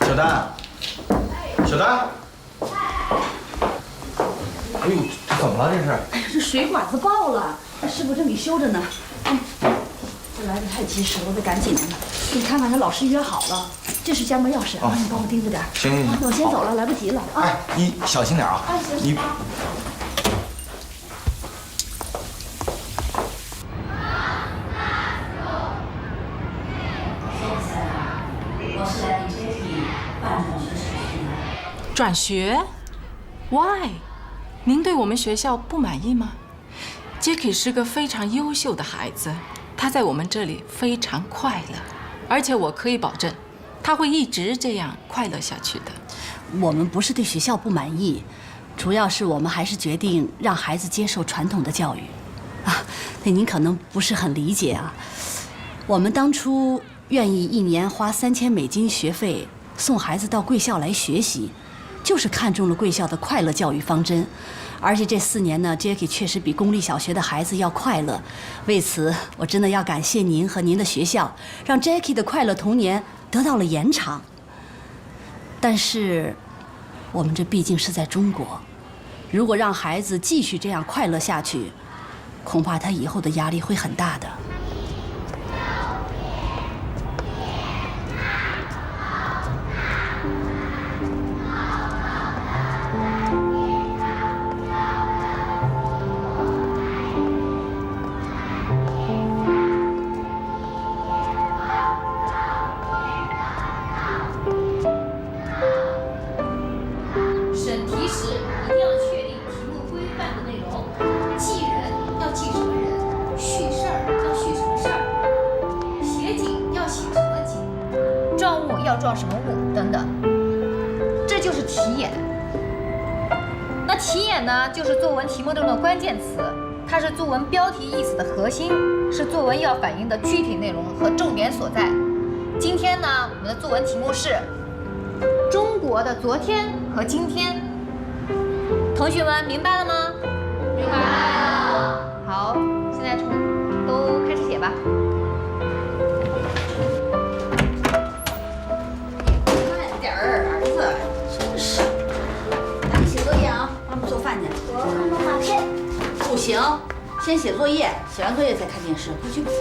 小丹，小丹，哎呦，这怎么了？这是？哎呀，这水管子爆了，师傅正给修着呢。这来的太及时了，我得赶紧的。你看看，他老师约好了，这是家门钥匙，你帮我盯着点。行，那我先走了，来不及了啊。哎，你小心点啊。哎，行。你。我是来给 Jacky 办转学手续的。转学 ？Why？ 您对我们学校不满意吗 ？Jacky 是个非常优秀的孩子，他在我们这里非常快乐，而且我可以保证，他会一直这样快乐下去的。我们不是对学校不满意，主要是我们还是决定让孩子接受传统的教育。啊，那您可能不是很理解啊。我们当初愿意1年花$3000学费送孩子到贵校来学习，就是看中了贵校的快乐教育方针。而且这4年呢 ，Jacky 确实比公立小学的孩子要快乐。为此，我真的要感谢您和您的学校，让 Jacky 的快乐童年得到了延长。但是，我们这毕竟是在中国，如果让孩子继续这样快乐下去，恐怕他以后的压力会很大的。撞什么物等等，这就是题眼。那题眼呢，就是作文题目中的关键词，它是作文标题意思的核心，是作文要反映的具体内容和重点所在。今天呢，我们的作文题目是中国的昨天和今天。同学们明白了吗？明白了。好，现在都开始写吧。不行，先写作业，写完作业再看电视。快去吧。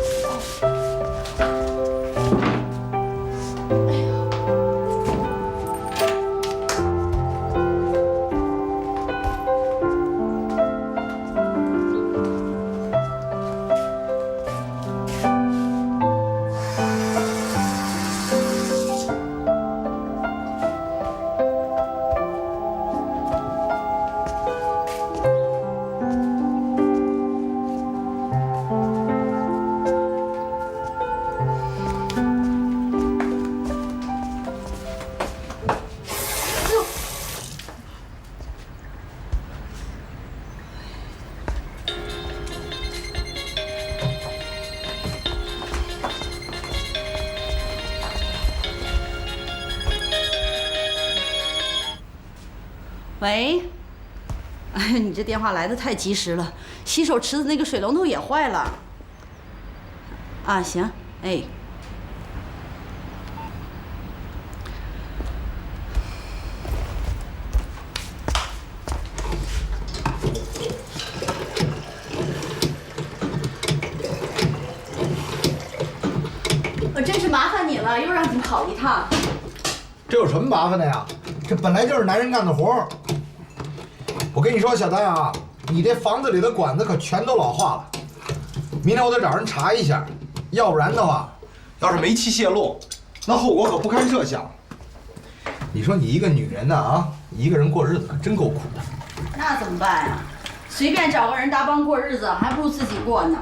喂，哎呀，你这电话来的太及时了，洗手池子那个水龙头也坏了。啊，行，哎。我真是麻烦你了，又让你跑一趟。这有什么麻烦的呀？这本来就是男人干的活儿。我跟你说，小丹啊，你这房子里的管子可全都老化了。明天我得找人查一下，要不然的话，要是煤气泄漏，那后果可不堪设想。你说你一个女人呢啊，一个人过日子可真够苦的。那怎么办呀？随便找个人搭帮过日子，还不如自己过呢。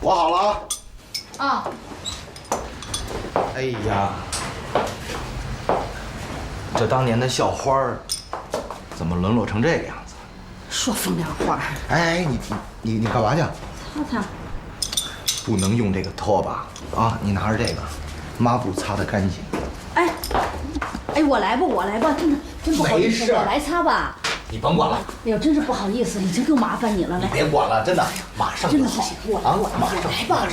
我好了啊。啊。哎呀，这当年的校花儿，怎么沦落成这个样子？说风凉话。哎，你干嘛去？擦。不能用这个拖把啊！你拿着这个，抹布擦得干净。哎，我来吧，真不好意思，我来擦吧。你甭管了。哎呦，真是不好意思，已经够麻烦你了。来，别管了，真的，马上就真的好，我来吧，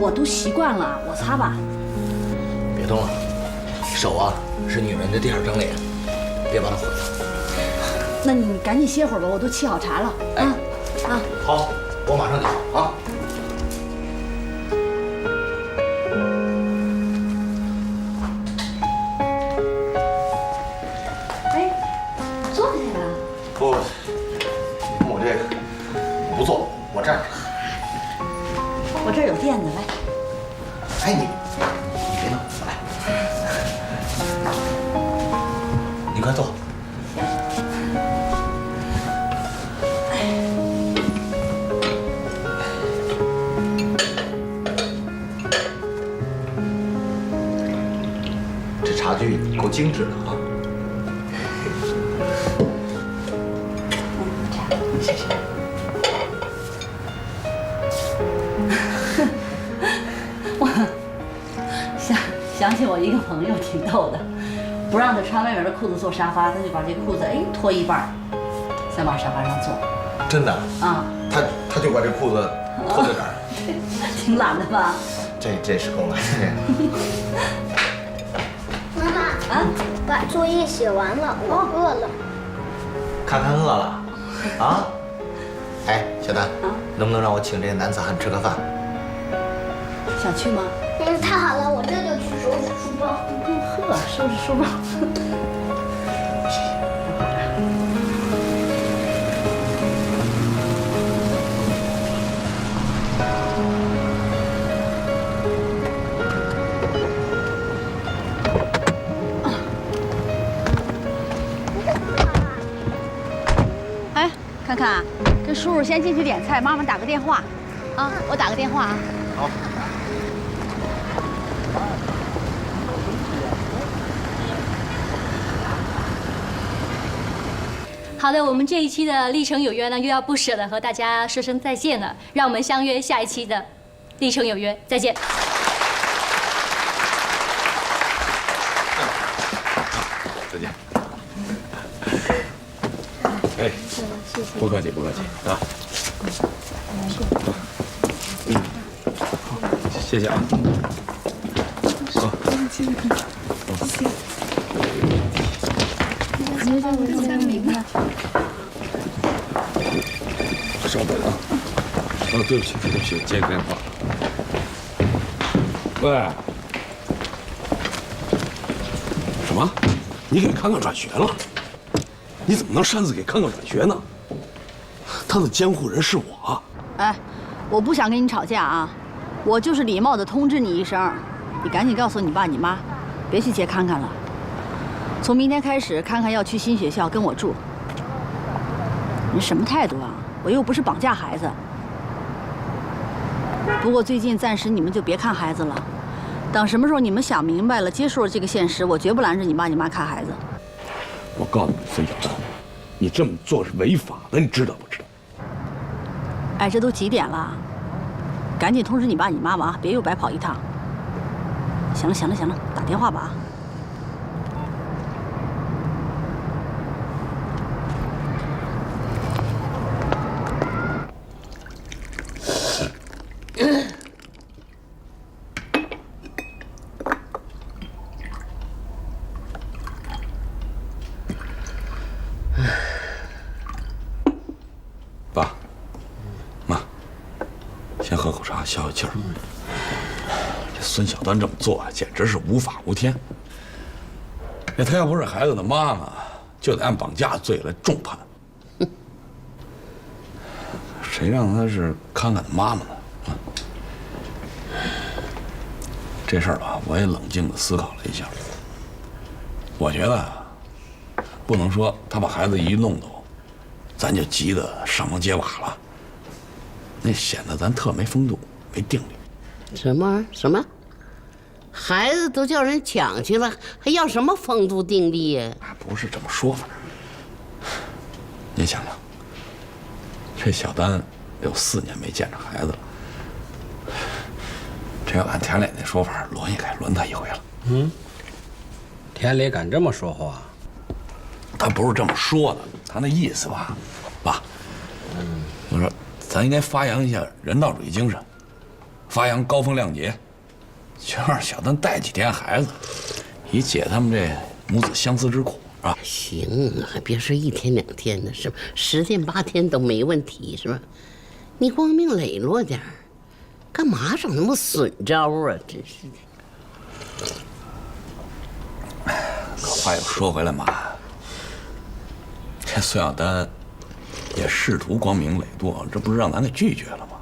我都习惯了，我擦吧。别动了，手啊是女人的第二张脸，别把它毁了。那你赶紧歇会儿吧，我都沏好茶了。啊。好，我马上就好啊。哎，坐下呀。不，你看我这个，我不坐，我站着。我这儿有垫子，来。哎，你别弄，来，你快坐。这茶具够精致的啊！谢谢。想起我一个朋友挺逗的，不让他穿外面的裤子坐沙发，他就把这裤子脱一半，想把沙发上坐。真的啊？他就把这裤子脱在这儿，挺懒的吧？这是够懒的。妈妈啊，把作业写完了，我饿了。看看饿了啊？哎，小丹，能不能让我请这个男子汉吃个饭？想去吗？太好了，我这就去收拾书包。呵，收拾书包。哎，看看，跟叔叔先进去点菜，妈妈打个电话。啊，我打个电话啊。好。好的，我们这一期的《历程有约》呢，又要不舍得和大家说声再见了，让我们相约下一期的《历程有约》，再见。再见。哎，不客气，不客气啊。谢谢啊。好。稍等啊！哦，对不起，对不起，接个电话。喂，什么？你给康康转学了？你怎么能擅自给康康转学呢？他的监护人是我。哎，我不想跟你吵架啊，我就是礼貌地通知你一声，你赶紧告诉你爸你妈，别去接康康了。从明天开始，康康要去新学校跟我住。你什么态度啊？我又不是绑架孩子。不过最近暂时你们就别看孩子了，等什么时候你们想明白了，接受了这个现实，我绝不拦着你爸你妈看孩子。我告诉你，孙小丹，你这么做是违法的，你知道不知道？哎，这都几点了？赶紧通知你爸你妈吧，别又白跑一趟。行了行了行了，打电话吧啊。爸，妈，先喝口茶消消气儿。这孙小丹这么做啊，简直是无法无天。他要不是孩子的妈妈，就得按绑架罪来重判。谁让他是康康的妈妈呢？啊，这事儿吧，我也冷静地思考了一下。我觉得，不能说他把孩子一弄走，咱就急得上房揭瓦了，那显得咱特没风度、没定力。什么？孩子都叫人抢去了，还要什么风度定力呀？不是这么说法。您想想，这小丹有4年没见着孩子了，这要按田磊那说法，轮也该轮他一回了。田磊敢这么说话？他不是这么说的，他那意思吧，爸，我说咱应该发扬一下人道主义精神，发扬高风亮节，就让小丹带几天孩子，以解他们这母子相思之苦，是吧？行，还别说1天2天的，是吧？10天8天都没问题，是吧？你光明磊落点，干嘛整那么损招啊？真是的。可话又说回来嘛，这孙小丹也试图光明磊落，这不是让咱给拒绝了吗？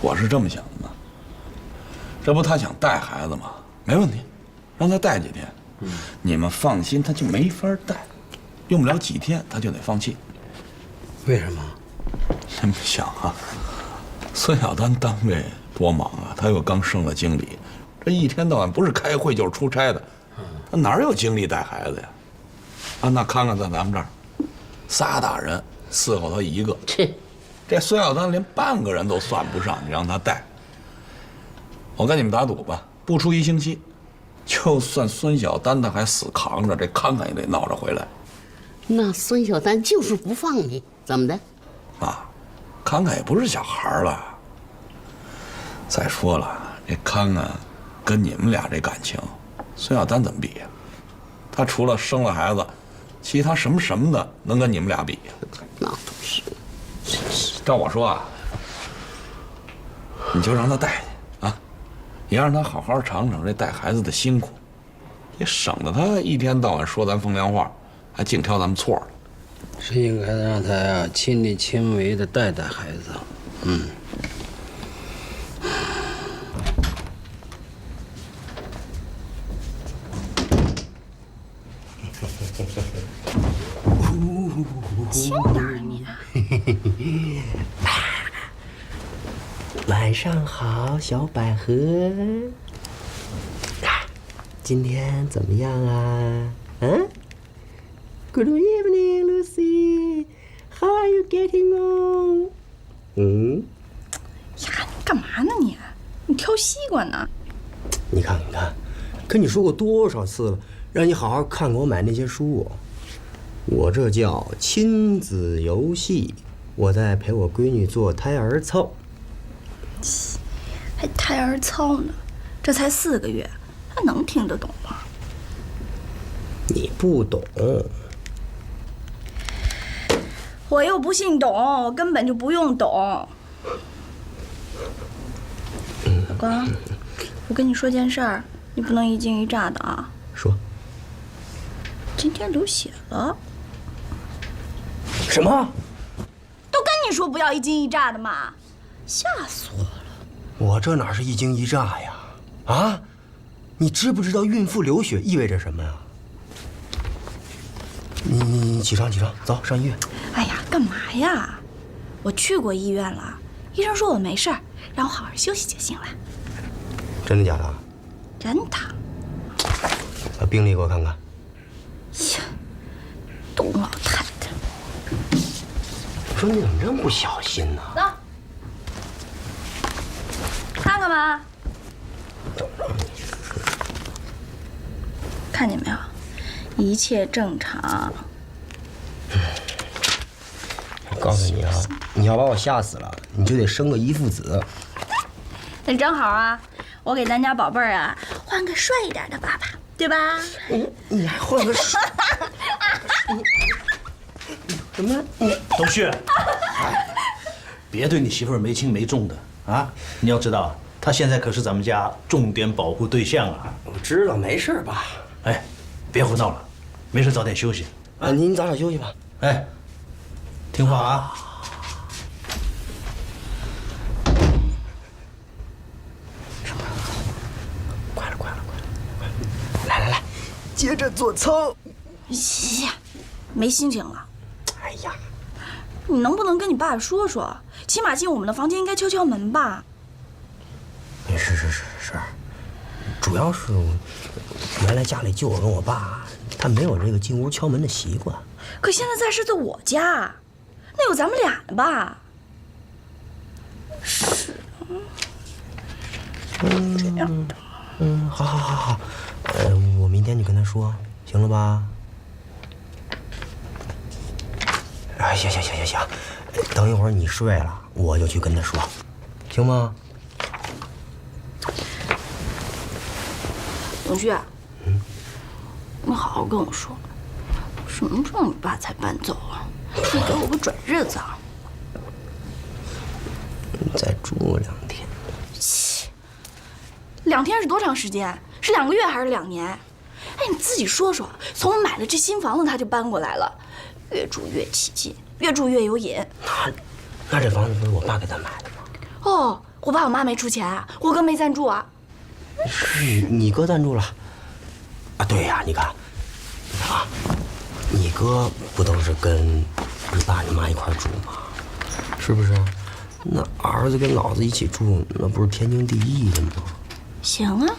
我是这么想的嘛，这不他想带孩子吗？没问题，让他带几天。你们放心，他就没法带，用不了几天他就得放弃。为什么？真不想啊，孙小丹单位多忙啊，他又刚升了经理，这一天到晚不是开会就是出差的，他哪有精力带孩子呀？啊，那看看在咱们这儿，3大人伺候他一个，这孙小丹连半个人都算不上，你让他带，我跟你们打赌吧，不出1星期，就算孙小丹他还死扛着，这康康也得闹着回来。那孙小丹就是不放你，怎么的？啊，康康也不是小孩了。再说了，这康康跟你们俩这感情，孙小丹怎么比呀？他除了生了孩子，其他什么的能跟你们俩比呀？那都是。照我说啊，你就让他带去啊，也让他好好尝尝这带孩子的辛苦，也省得他一天到晚说咱风凉话，还净挑咱们错了。是应该让他呀亲力亲为的带孩子。轻点儿你。晚上好，小百合。今天怎么样啊？Good evening, Lucy. How are you getting on? 呀，你干嘛呢你？你挑西瓜呢？你看，跟你说过多少次了，让你好好看给我买那些书。我这叫亲子游戏，我在陪我闺女做胎儿操。还胎儿操呢？这才4个月，他能听得懂吗？你不懂。我又不信懂，我根本就不用懂。老公，我跟你说件事儿，你不能一惊一乍的啊。说。今天流血了。什么？都跟你说不要一惊一乍的嘛，吓死我了。我这哪是一惊一乍呀？啊，你知不知道孕妇流血意味着什么呀？你起床，走上医院。哎呀，干嘛呀？我去过医院了，医生说我没事儿，让我好好休息就行了。真的假的？真的。把病历给我看看。呀，董老太太，我说你怎么这么不小心呢？走，看看吧。看见没有？一切正常。我告诉你啊，你要把我吓死了，你就得生个一父子。那正好啊，我给咱家宝贝儿啊换个帅一点的爸爸，对吧？你还换个帅？什么？董旭，别对你媳妇儿没轻没重的啊！你要知道，她现在可是咱们家重点保护对象啊。我知道，没事吧？哎，别胡闹了，没事早点休息。啊，您早点休息吧。哎，听话啊。快了！来，接着做操。呀，没心情了。哎呀，你能不能跟你爸爸说说，起码进我们的房间应该敲敲门吧？是，主要是原来家里就我跟我爸，他没有这个进屋敲门的习惯。可现在是在我家，那有咱们俩的吧？是。这样的。好，我明天就跟他说，行了吧？行，等一会儿你睡了，我就去跟他说，行吗？永旭，你好好跟我说，什么时候你爸才搬走啊？你给我个准日子啊！再住2天。切，2天是多长时间？是2个月还是2年？哎，你自己说说，从我买了这新房子他就搬过来了，越住越起劲，越住越有瘾。那这房子不是我爸给他买的吗？哦，我爸我妈没出钱啊，我哥没赞助啊。是你哥赞助了啊？对呀，你看啊，你哥不都是跟你爸你妈一块住吗？是不是？那儿子跟老子一起住，那不是天经地义的吗？行啊，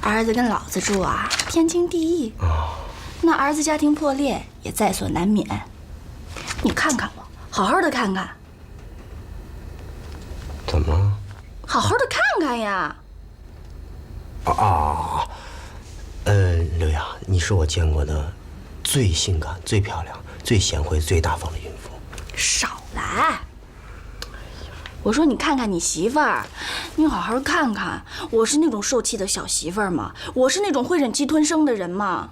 儿子跟老子住啊，天经地义。那儿子家庭破裂也在所难免。你看看我，好好的看看。怎么了？好好的看看呀。刘洋，你是我见过的最性感、最漂亮、最贤惠、最大方的孕妇。少来！我说你看看你媳妇儿，你好好看看，我是那种受气的小媳妇儿吗？我是那种会忍气吞声的人吗？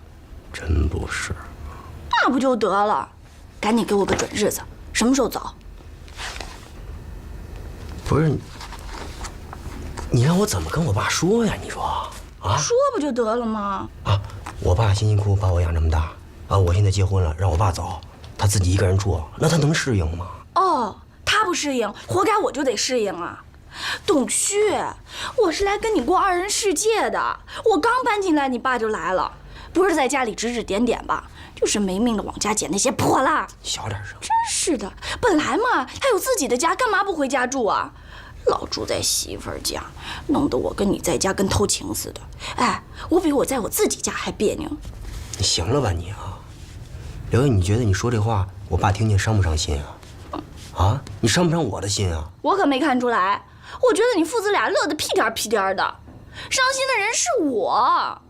真不是。那不就得了？赶紧给我个准日子，什么时候走？不是，你让我怎么跟我爸说呀？你说啊？说不就得了吗？我爸辛辛苦苦把我养这么大啊，我现在结婚了，让我爸走，他自己一个人住，那他能适应吗？哦，他不适应，活该我就得适应啊！董旭，我是来跟你过2人世界的。我刚搬进来，你爸就来了，不是在家里指指点点吧，就是没命的往家捡那些破烂。小点声！真是的，本来嘛，他有自己的家，干嘛不回家住啊？老住在媳妇儿家，弄得我跟你在家跟偷情似的。哎，我比我在我自己家还别扭。你行了吧你啊？刘烨，你觉得你说这话，我爸听见伤不伤心啊？啊，你伤不伤我的心啊？我可没看出来，我觉得你父子俩乐得屁颠屁颠的，伤心的人是我。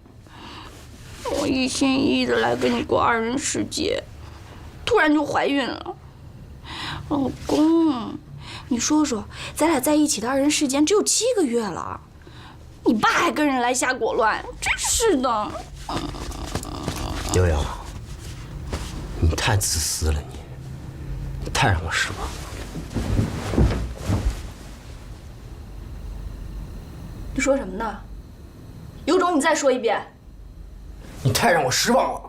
我一心一意的来跟你过2人世界，突然就怀孕了。老公，你说说，咱俩在一起的2人世间只有7个月了，你爸还跟人来瞎裹乱，真是的。刘洋，你太自私了，你太让我失望了。你说什么呢？有种你再说一遍。你太让我失望了。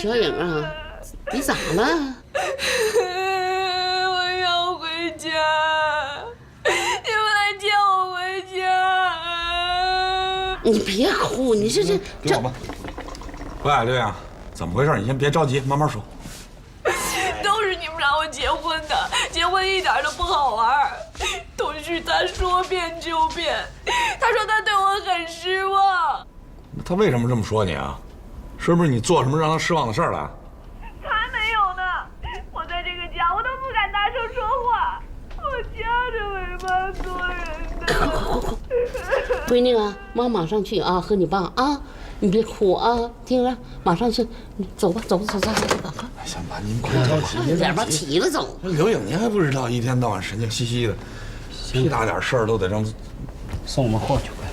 小颖啊，你咋了？我要回家，你们来接我回家。你别哭，你这。喂，刘洋，怎么回事？你先别着急，慢慢说。都是你们让我结婚的，结婚一点都不好玩。董旭他说变就变，他说他对我很失望。他为什么这么说你啊？是不是你做什么让他失望的事儿了？才没有呢！我在这个家，我都不敢大声说话，我夹着尾巴做人的。闺女啊，妈马上去啊，和你爸啊，你别哭啊，听着，马上去，走吧。行吧，您别着急，快点吧，起了走。刘颖，您还不知道，一天到晚神经兮兮的，屁大点事儿都得让送我们货去，快，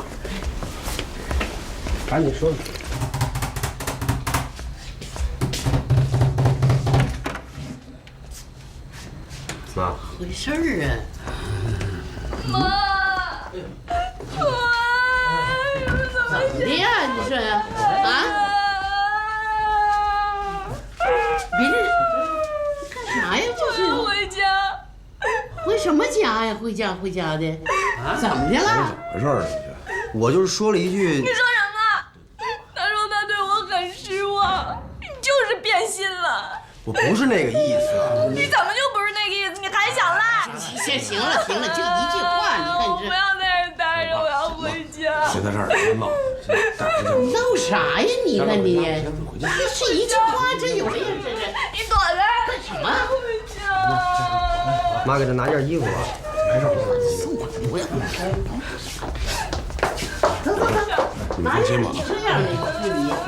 赶紧说。咋回事儿啊？妈，怎么的呀？你说呀？啊？别这，啥呀？回家的，怎么的了？怎么回事啊？我就是说了一句。你说什么？他说他对我很失望，你就是变心了。我不是那个意思。你怎么就不是那个意思？你还想赖？行了，就一句话，你看你这。我不要在这待着，我要回家。别在这儿别闹，闹啥呀？你看你，这一句话，这有什么呀？这是。你躲着。干什么？回家。妈，给他拿件衣服吧。没事。送我，不要。你放心吧。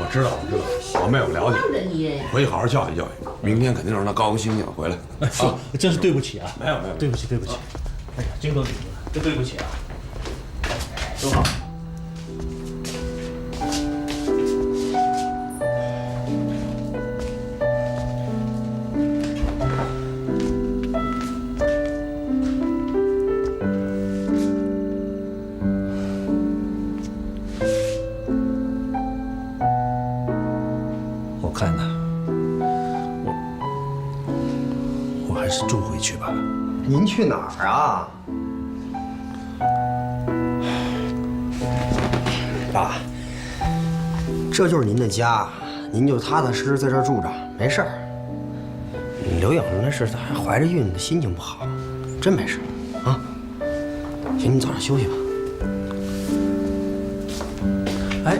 我知道，我妹妹了解。回去好好教育教育，明天肯定让她高高兴兴的回来。啊，真是对不起啊！没有，对不起。哎呀，金哥，真对不起啊！都好。我看呢，我还是住回去吧。您去哪儿啊？爸，这就是您的家，您就踏踏实实在这儿住着，没事儿。刘颖那是她还怀着孕，心情不好，真没事啊。行，你早点休息吧。哎。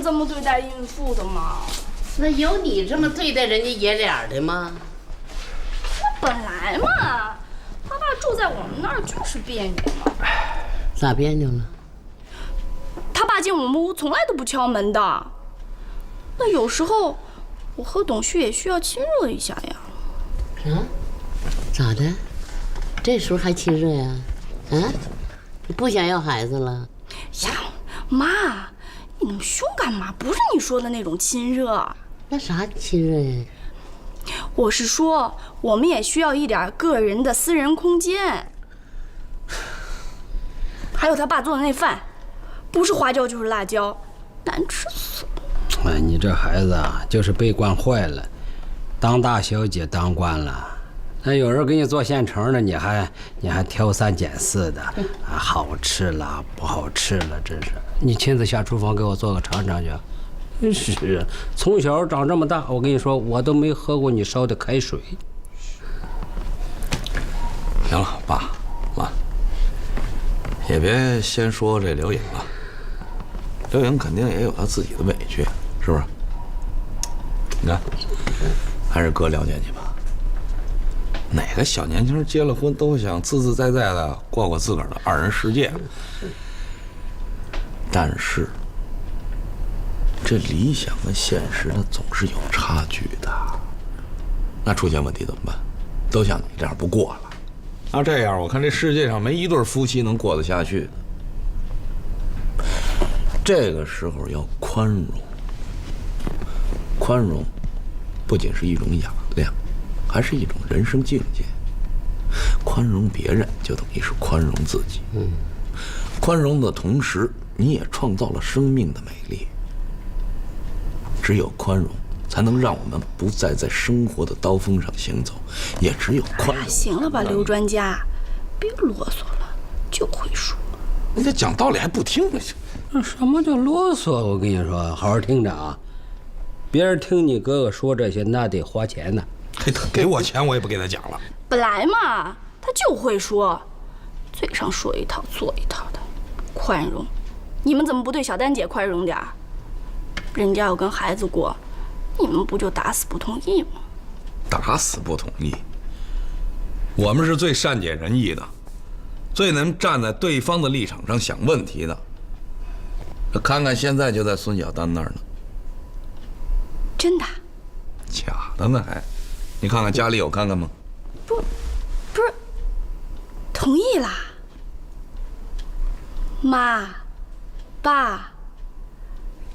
这么对待孕妇的吗？那有你这么对待人家爷俩的吗？本来嘛，他爸住在我们那儿就是别扭嘛。咋别扭了？他爸进我们屋从来都不敲门的。那有时候我和董旭也需要亲热一下呀。啊？咋的？这时候还亲热呀？啊？你不想要孩子了？呀，妈。你那么凶干嘛？不是你说的那种亲热。那啥亲热呀？我是说，我们也需要一点个人的私人空间。还有他爸做的那饭，不是花椒就是辣椒，难吃死了。哎，你这孩子啊，就是被惯坏了，当大小姐当惯了。那有人给你做现成的，你还挑三拣四的，啊，好吃了不好吃了，真是。你亲自下厨房给我做个尝尝去。真是，从小长这么大，我跟你说，我都没喝过你烧的开水。行了，爸妈，也别先说这刘颖了。刘颖肯定也有他自己的委屈，是不是？你看，还是哥了解你吧。哪个小年轻结了婚都想自自在在的过过自个儿的二人世界，但是这理想跟现实它总是有差距的。那出现问题怎么办？都像你这样不过了。那这样，我看这世界上没一对夫妻能过得下去的。这个时候要宽容，宽容不仅是一种雅量，还是一种人生境界。宽容别人就等于是宽容自己。宽容的同时，你也创造了生命的美丽。只有宽容，才能让我们不再在生活的刀锋上行走。也只有宽容。行了吧，刘专家，别啰嗦了，就会说。你这讲道理还不听呢？什么叫啰嗦？我跟你说，好好听着啊！别人听你哥哥说这些，那得花钱呢。他给我钱，我也不给他讲了。本来嘛，他就会说，嘴上说一套做一套的。宽容，你们怎么不对小丹姐宽容点儿？人家要跟孩子过，你们不就打死不同意吗？打死不同意。我们是最善解人意的，最能站在对方的立场上想问题的。这看看现在就在孙小丹那儿呢。真的？假的呢还？你看看家里有看看吗？不是，同意啦。妈，爸，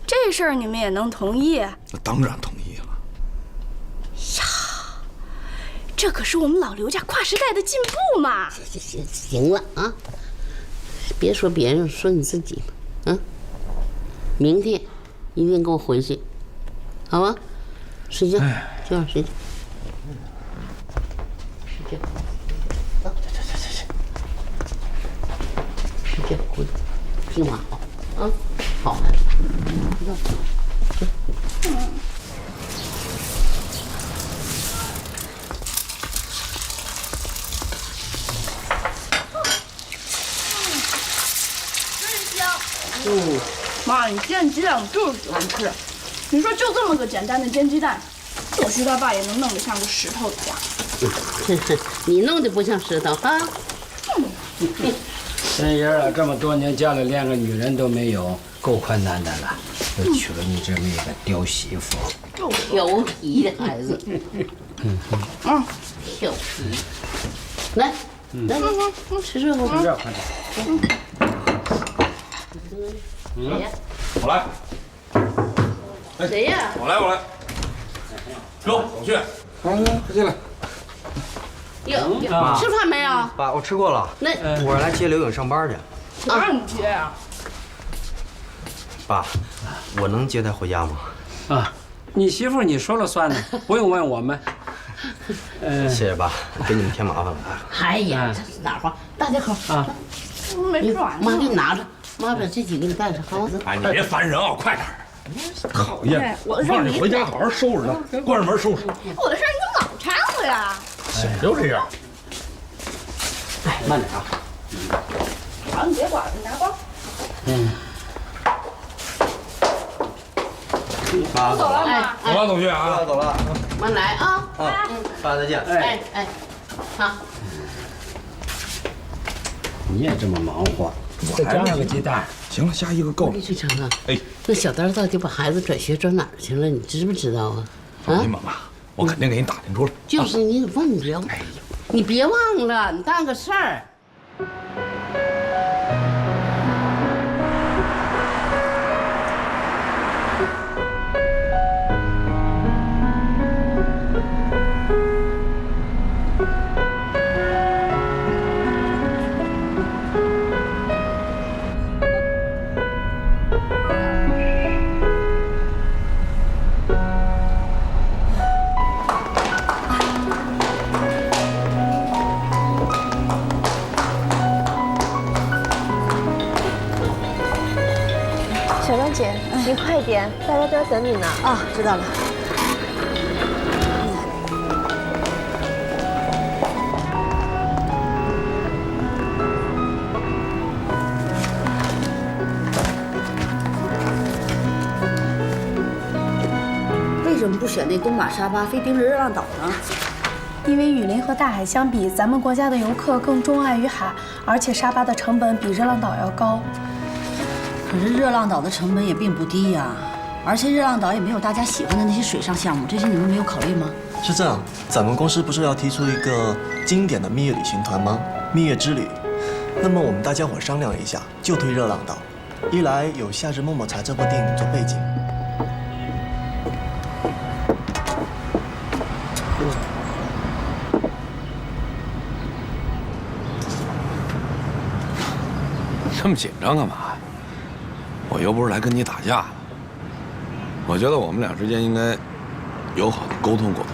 这事儿你们也能同意？那当然同意了。呀，这可是我们老刘家跨时代的进步嘛！行了啊，别说别人，说你自己吧。明天一定给我回去，好吧？睡觉，今晚睡觉。睡觉，走，睡觉，回，听话好啊，好孩子，真香。妈，你煎鸡蛋我就是喜欢吃。你说就这么个简单的煎鸡蛋，我徐他爸也能弄得像个石头一样。你弄得不像石头啊！这爷儿这么多年家里连个女人都没有，够困难的了，又娶了你这么一个刁媳妇，调皮的孩子。调皮。来，来，吃这个，吃这快点。我来。谁呀？我来。哟，董旭。快进来。吃饭没有？爸，我吃过了。那我是来接刘颖上班去。谁让你接呀？爸，我能接她回家吗？啊，你媳妇你说了算呢，不用问我们。谢谢爸，给你们添麻烦了。哎呀，这是哪话？大家口啊！没吃完。妈给你拿着，妈把这几个给你带上，好吗？哎，你别烦人啊，快点！讨厌！我让你回家好好收拾它，关上门收拾。我的事儿你怎么老掺和呀？就这样。哎，慢点啊。好，你别管了，你拿包。爸，走了，妈。走了，董旭啊，走了。慢来啊。爸再见。哎，好。你也这么忙活，再加上个鸡蛋。行了，下一个够了。李成啊，哎，那小丹到底把孩子转学转哪儿去了？你知不知道啊？放心吧，妈，我肯定给你打听出来。就是你忘不了，你别忘了，你当个事儿。小张姐，你快点，大家都在等你呢。啊，知道了。为什么不选那东马沙巴，非盯着热浪岛呢？因为雨林和大海相比，咱们国家的游客更钟爱于海，而且沙巴的成本比热浪岛要高。可是热浪岛的成本也并不低呀，而且热浪岛也没有大家喜欢的那些水上项目，这些你们没有考虑吗？是这样，咱们公司不是要提出一个经典的蜜月旅行团吗？蜜月之旅。那么我们大家伙商量一下，就推热浪岛。一来有《夏日么么茶》这部电影做背景。这么紧张干嘛呀？我又不是来跟你打架的。我觉得我们俩之间应该友好的沟通沟通。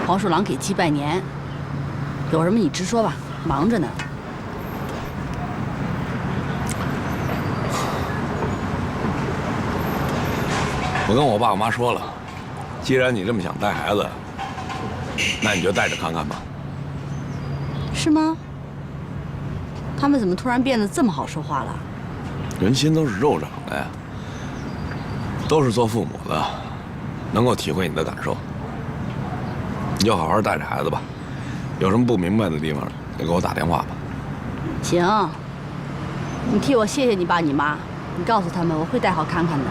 黄鼠狼给鸡拜年，有什么你直说吧，忙着呢。我跟我爸我妈说了，既然你这么想带孩子，那你就带着看看吧。是吗？他们怎么突然变得这么好说话了？人心都是肉长的呀，都是做父母的，能够体会你的感受。你就好好带着孩子吧，有什么不明白的地方，就给我打电话吧。行，你替我谢谢你爸你妈，你告诉他们我会带好看看的。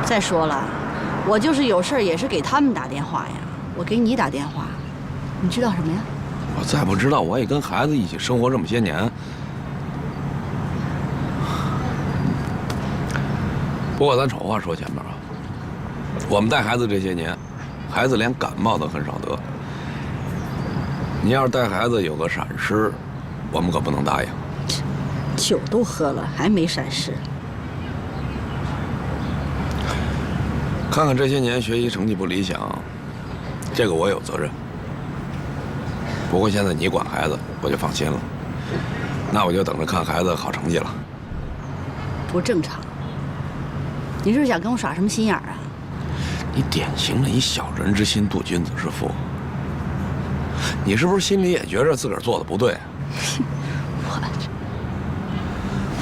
再说了，我就是有事儿也是给他们打电话呀。我给你打电话，你知道什么呀？我再不知道，我也跟孩子一起生活这么些年。不过咱丑话说前面啊，我们带孩子这些年，孩子连感冒都很少得。你要是带孩子有个闪失，我们可不能答应。酒都喝了，还没闪失。看看这些年学习成绩不理想，这个我有责任。不过现在你管孩子，我就放心了。那我就等着看孩子好成绩了。不正常。你是不是想跟我耍什么心眼儿啊？你典型的以小人之心度君子之腹。你是不是心里也觉着自个儿做的不对？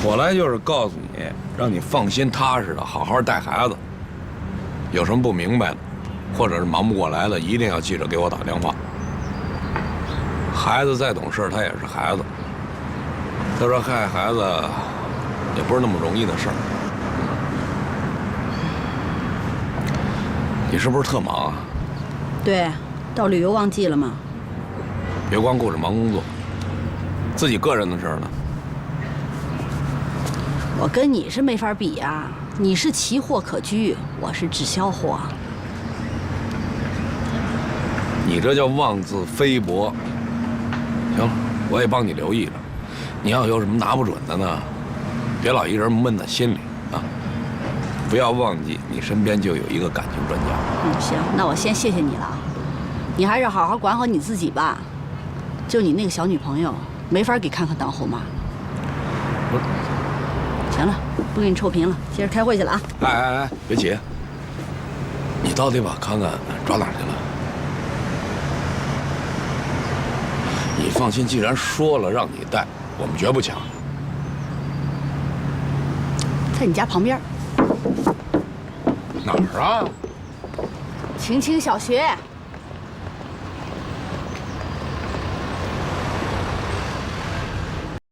我来就是告诉你，让你放心踏实的好好带孩子。有什么不明白的，或者是忙不过来的，一定要记着给我打电话。孩子再懂事，他也是孩子。他说害孩子也不是那么容易的事儿。你是不是特忙啊？对，到旅游旺季了嘛。别光顾着忙工作，自己个人的事儿呢？我跟你是没法比呀，你是奇货可居，我是滞销货。你这叫妄自菲薄。行了，我也帮你留意着。你要有什么拿不准的呢，别老一人闷在心里啊。不要忘记，你身边就有一个感情专家。行，那我先谢谢你了啊。你还是好好管好你自己吧。就你那个小女朋友，没法给看看当后妈。行了，不给你臭贫了，接着开会去了啊！哎，别急，你到底把康康抓哪儿去了？你放心，既然说了让你带，我们绝不抢。在你家旁边。哪儿啊？晴晴小学。